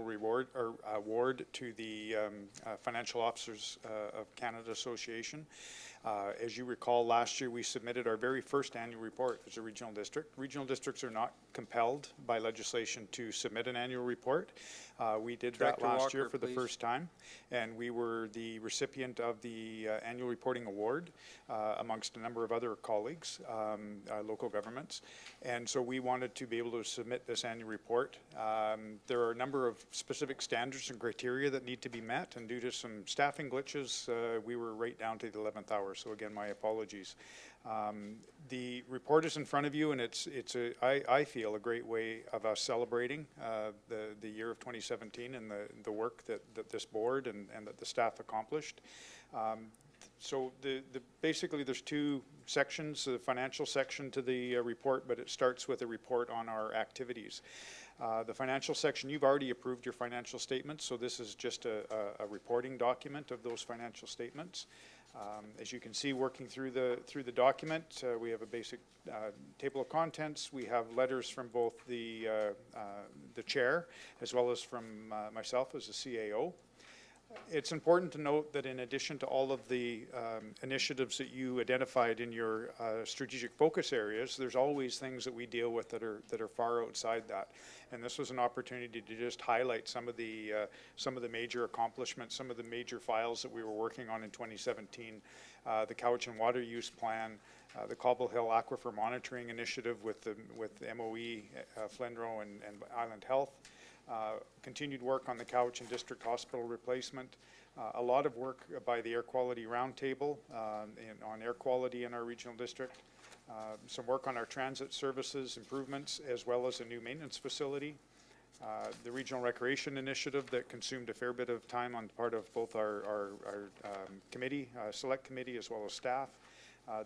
award to the Financial Officers of Canada Association. As you recall, last year we submitted our very first annual report as a regional district. Regional districts are not compelled by legislation to submit an annual report. We did that last year for the first time, and we were the recipient of the annual reporting award amongst a number of other colleagues, local governments. And so we wanted to be able to submit this annual report. There are a number of specific standards and criteria that need to be met, and due to some staffing glitches, we were right down to the 11th hour. So again, my apologies. The report is in front of you, and it's I feel a great way of us celebrating the year of 2017 and the work that this board and that the staff accomplished. So basically there's two sections, the financial section to the report, but it starts with a report on our activities. The financial section, you've already approved your financial statements, so this is just a reporting document of those financial statements. As you can see, working through the document, we have a basic table of contents. We have letters from both the chair as well as from myself as the CAO. It's important to note that in addition to all of the initiatives that you identified in your strategic focus areas, there's always things that we deal with that are far outside that. And this was an opportunity to just highlight some of the major accomplishments, some of the major files that we were working on in 2017. The Cowichan Water Use Plan, the Cobble Hill Aquifer Monitoring Initiative with MOE, Flindro, and Island Health. Continued work on the Cowichan District Hospital replacement, a lot of work by the Air Quality Roundtable on air quality in our regional district, some work on our transit services improvements, as well as a new maintenance facility, the Regional Recreation Initiative that consumed a fair bit of time on part of both our committee, select committee, as well as staff.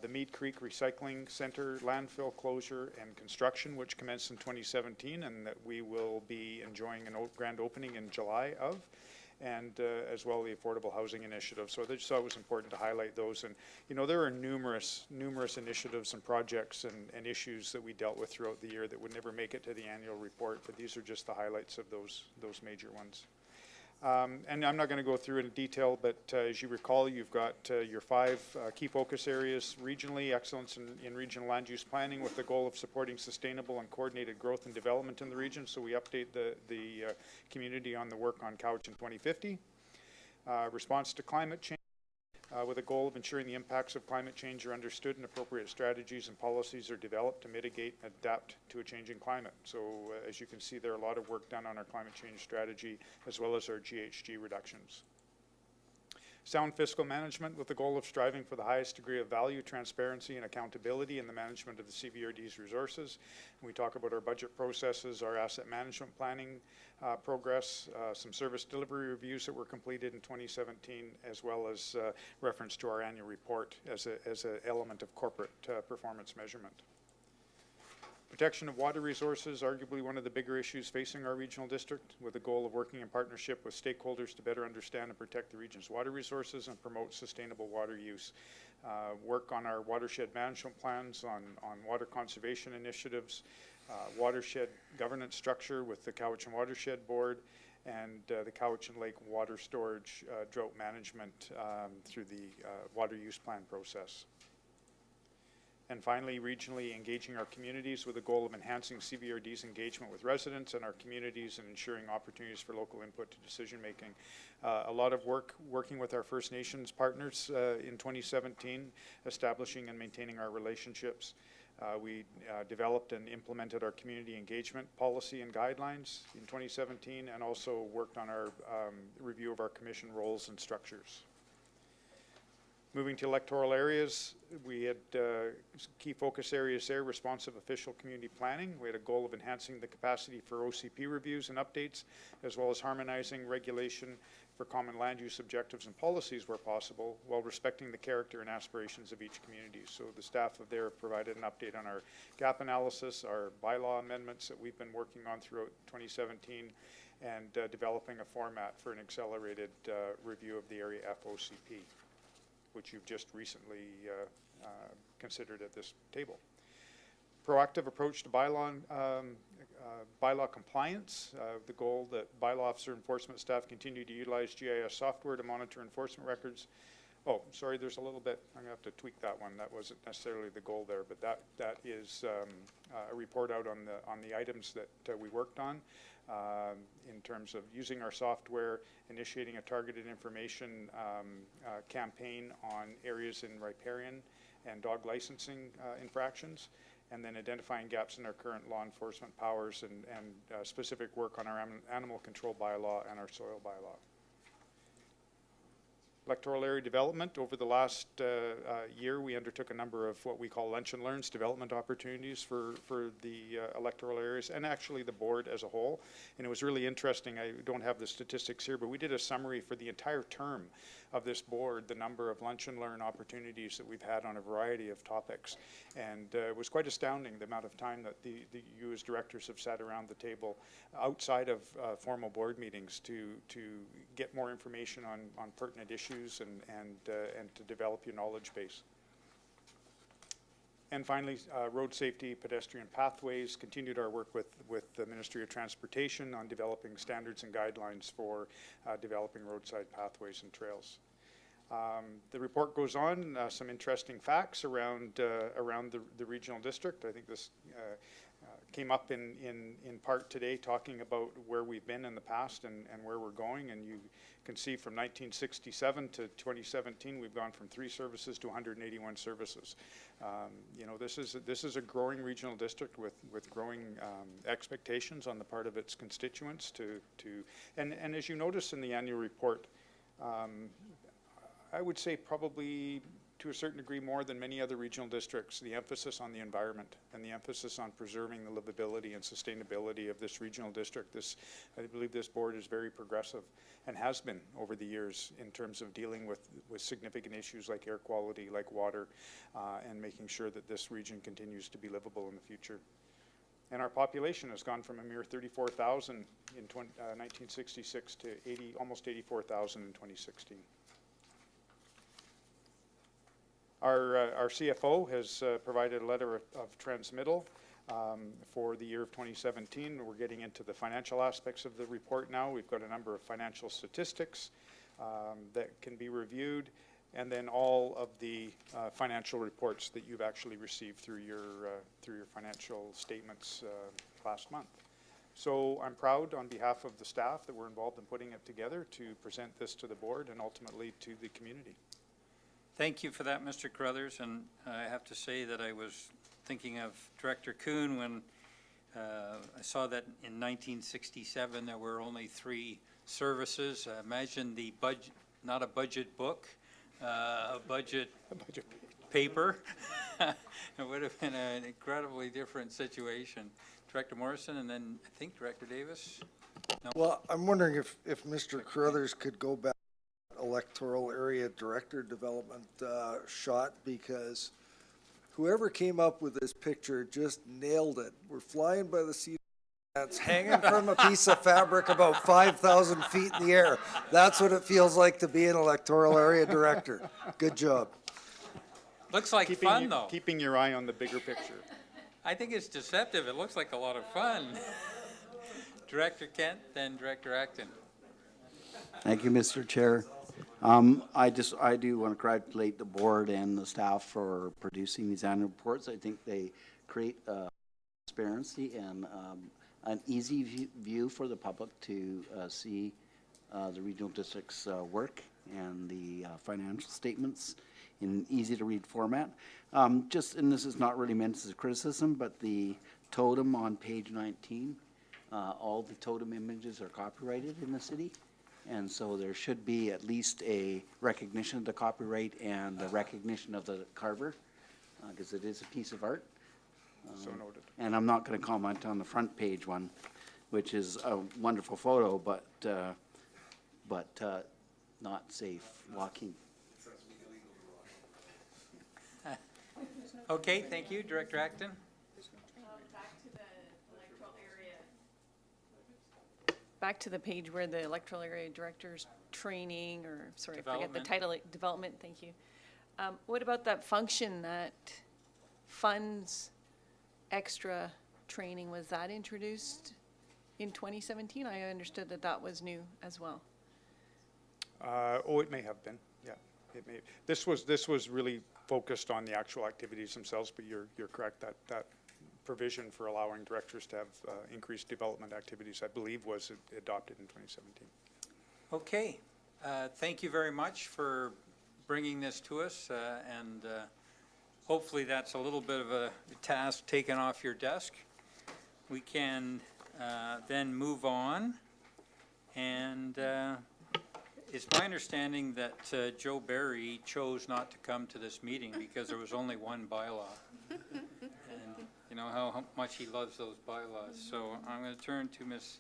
The Mead Creek Recycling Center landfill closure and construction, which commenced in 2017, and that we will be enjoying a grand opening in July of, and as well the Affordable Housing Initiative. So I just thought it was important to highlight those. And you know, there are numerous initiatives and projects and issues that we dealt with throughout the year that would never make it to the annual report, but these are just the highlights of those major ones. And I'm not going to go through it in detail, but as you recall, you've got your 5 key focus areas regionally: excellence in regional land use planning with the goal of supporting sustainable and coordinated growth and development in the region. So we update the community on the work on Cowichan 2050. Response to climate change with a goal of ensuring the impacts of climate change are understood and appropriate strategies and policies are developed to mitigate and adapt to a changing climate. So as you can see, there are a lot of work done on our climate change strategy as well as our GHG reductions. Sound fiscal management with the goal of striving for the highest degree of value, transparency, and accountability in the management of the CVRD's resources. And we talk about our budget processes, our asset management planning progress, some service delivery reviews that were completed in 2017, as well as reference to our annual report as an element of corporate performance measurement. Protection of water resources, arguably one of the bigger issues facing our regional district, with the goal of working in partnership with stakeholders to better understand and protect the region's water resources and promote sustainable water use. Work on our watershed management plans, on water conservation initiatives, watershed governance structure with the Cowichan Watershed Board, and the Cowichan Lake Water Storage Drought Management through the water use plan process. And finally, regionally engaging our communities with the goal of enhancing CVRD's engagement with residents and our communities and ensuring opportunities for local input to decision making. A lot of work working with our First Nations partners in 2017, establishing and maintaining our relationships. We developed and implemented our community engagement policy and guidelines in 2017, and also worked on our review of our commission roles and structures. Moving to electoral areas, we had key focus areas there: responsive official community planning. We had a goal of enhancing the capacity for OCP reviews and updates, as well as harmonizing regulation for common land use objectives and policies where possible, while respecting the character and aspirations of each community. So the staff of there provided an update on our gap analysis, our bylaw amendments that we've been working on throughout 2017, and developing a format for an accelerated review of the area FOCP, which you've just recently considered at this table. Proactive approach to bylaw compliance. The goal that bylaw officer enforcement staff continue to utilize GIS software to monitor enforcement records. Oh, sorry, there's a little bit, I'm gonna have to tweak that one. That wasn't necessarily the goal there, but that is a report out on the items that we worked on. In terms of using our software, initiating a targeted information campaign on areas in riparian and dog licensing infractions, and then identifying gaps in our current law enforcement powers and specific work on our animal control bylaw and our soil bylaw. Electoral area development. Over the last year, we undertook a number of what we call lunch and learns, development opportunities for the electoral areas, and actually the board as a whole. And it was really interesting. I don't have the statistics here, but we did a summary for the entire term of this board, the number of lunch and learn opportunities that we've had on a variety of topics. And it was quite astounding the amount of time that you as directors have sat around the table outside of formal board meetings to get more information on pertinent issues and to develop your knowledge base. And finally, road safety, pedestrian pathways, continued our work with the Ministry of Transportation on developing standards and guidelines for developing roadside pathways and trails. The report goes on, some interesting facts around the regional district. I think this came up in part today, talking about where we've been in the past and where we're going. And you can see from 1967 to 2017, we've gone from 3 services to 181 services. You know, this is a growing regional district with growing expectations on the part of its constituents and as you notice in the annual report, I would say probably to a certain degree more than many other regional districts, the emphasis on the environment and the emphasis on preserving the livability and sustainability of this regional district. I believe this board is very progressive and has been over the years in terms of dealing with significant issues like air quality, like water, and making sure that this region continues to be livable in the future. And our population has gone from a mere 34,000 in 1966 to almost 84,000 in 2016. Our CFO has provided a letter of transmittal for the year of 2017. We're getting into the financial aspects of the report now. We've got a number of financial statistics that can be reviewed, and then all of the financial reports that you've actually received through your financial statements last month. So I'm proud on behalf of the staff that were involved in putting it together to present this to the board and ultimately to the community. Thank you for that, Mr. Carruthers, and I have to say that I was thinking of Director Kuhn when I saw that in 1967 there were only 3 services. Imagine the not a budget book, a budget paper. It would have been an incredibly different situation. Director Morrison, and then I think Director Davis? Well, I'm wondering if Mr. Carruthers could go back to electoral area director development shot, because whoever came up with this picture just nailed it. We're flying by the seat of our pants, hanging from a piece of fabric about 5,000 feet in the air. That's what it feels like to be an electoral area director. Good job. Looks like fun, though. Keeping your eye on the bigger picture. I think it's deceptive. It looks like a lot of fun. Director Kent, then Director Acton. Thank you, Mr. Chair. I do want to congratulate the board and the staff for producing these annual reports. I think they create transparency and an easy view for the public to see the regional district's work and the financial statements in easy to read format. And this is not really meant as a criticism, but the totem on page 19, all the totem images are copyrighted in the city. And so there should be at least a recognition of the copyright and the recognition of the carver, because it is a piece of art. So noted. And I'm not going to comment on the front page one, which is a wonderful photo, but not safe walking. Okay, thank you. Director Acton? Back to the page where the electoral area director's training, or, sorry, I forget the Development. title, development, thank you. What about that function that funds extra training? Was that introduced in 2017? I understood that that was new as well. It may have been, yeah. It may. This was really focused on the actual activities themselves, but you're correct that provision for allowing directors to have increased development activities, I believe, was adopted in 2017. Okay. Thank you very much for bringing this to us, and hopefully that's a little bit of a task taken off your desk. We can then move on, and it's my understanding that Joe Barry chose not to come to this meeting because there was only one bylaw. And you know how much he loves those bylaws. So I'm going to turn to Ms.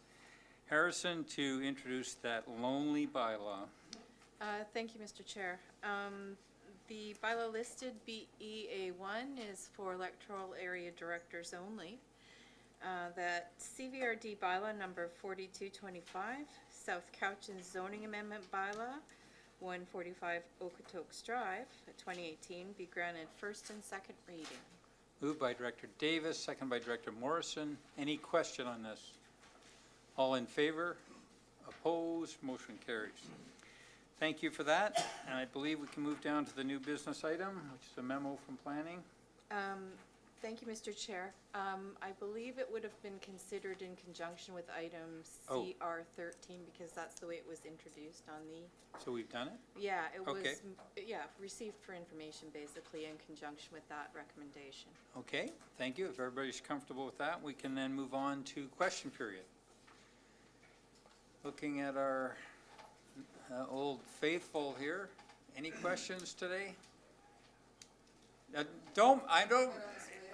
Harrison to introduce that lonely bylaw. Thank you, Mr. Chair. The bylaw listed, BEA1, is for electoral area directors only. That CVRD bylaw number 4225, South Cowichan zoning amendment bylaw 145 Okotoks Drive, 2018, be granted first and second reading. Moved by Director Davis, second by Director Morrison. Any question on this? All in favor? Opposed? Motion carries. Thank you for that. And I believe we can move down to the new business item, which is a memo from planning. Thank you, Mr. Chair. I believe it would have been considered in conjunction with item Oh. CR13 because that's the way it was introduced on the, So we've done it? yeah, it was, Okay. yeah, received for information basically in conjunction with that recommendation. Okay, thank you. If everybody's comfortable with that, we can then move on to question period. Looking at our old faithful here, any questions today?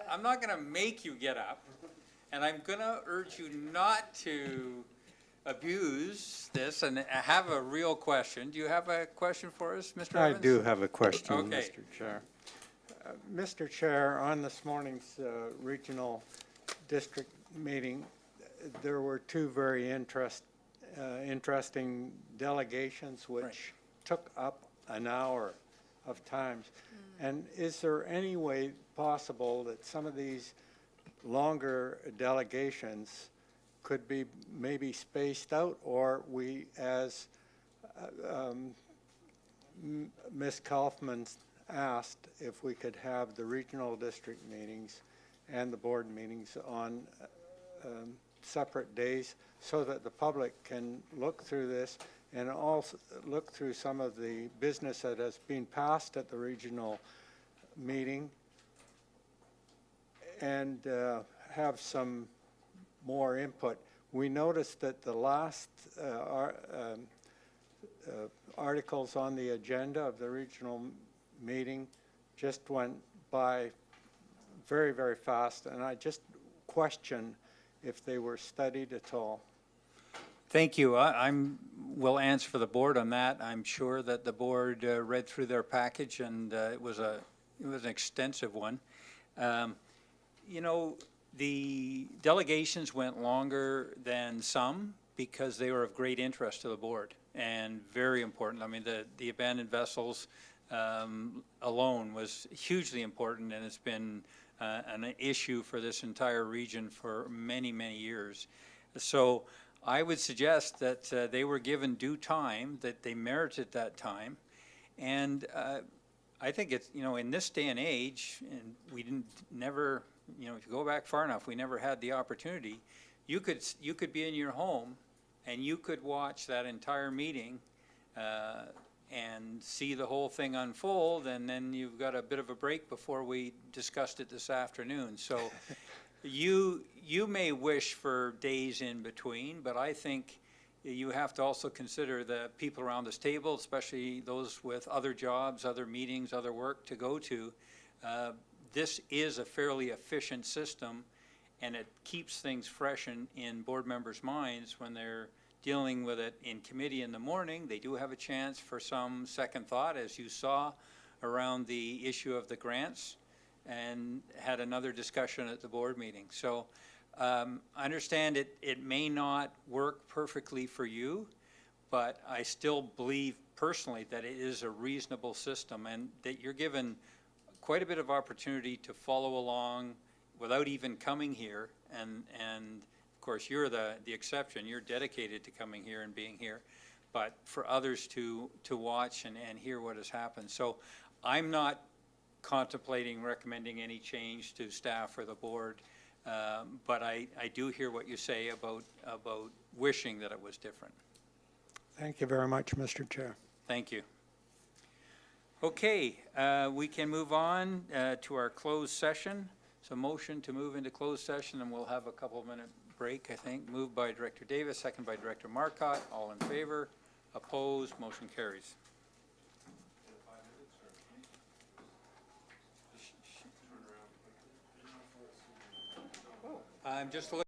I'm not going to make you get up, and I'm going to urge you not to abuse this and have a real question. Do you have a question for us, Mr. I Evans? do have a question, Okay. Mr. Chair. Mr. Chair, on this morning's regional district meeting, there were two very interesting delegations which took up an hour of times. And is there any way possible that some of these longer delegations could be maybe spaced out, or we, as Ms. Kaufman asked, if we could have the regional district meetings and the board meetings on separate days so that the public can look through this and also look through some of the business that has been passed at the regional meeting and have some more input. We noticed that the last articles on the agenda of the regional meeting just went by very, very fast, and I just question if they were studied at all. Thank you. Will answer for the board on that. I'm sure that the board read through their package, and it was an extensive one. You know, the delegations went longer than some because they were of great interest to the board and very important. I mean, the abandoned vessels alone was hugely important, and it's been an issue for this entire region for many, many years. So I would suggest that they were given due time, that they merited that time. And I think it's, you know, in this day and age, and we never, you know, if you go back far enough, we never had the opportunity. You could be in your home and you could watch that entire meeting and see the whole thing unfold, and then you've got a bit of a break before we discussed it this afternoon. So you may wish for days in between, but I think you have to also consider the people around this table, especially those with other jobs, other meetings, other work to go to. This is a fairly efficient system, and it keeps things fresh in board members' minds when they're dealing with it in committee in the morning. They do have a chance for some second thought, as you saw around the issue of the grants, and had another discussion at the board meeting. So I understand it may not work perfectly for you, but I still believe personally that it is a reasonable system, and that you're given quite a bit of opportunity to follow along without even coming here. And of course, you're the exception. You're dedicated to coming here and being here, but for others to watch and hear what has happened. So I'm not contemplating recommending any change to staff or the board, but I do hear what you say about wishing that it was different. Thank you very much, Mr. Chair. Thank you. Okay, we can move on to our closed session. So motion to move into closed session, and we'll have a couple-minute break, I think. Moved by Director Davis, second by Director Marcotte. All in favor? Opposed? Motion carries. I'm just looking.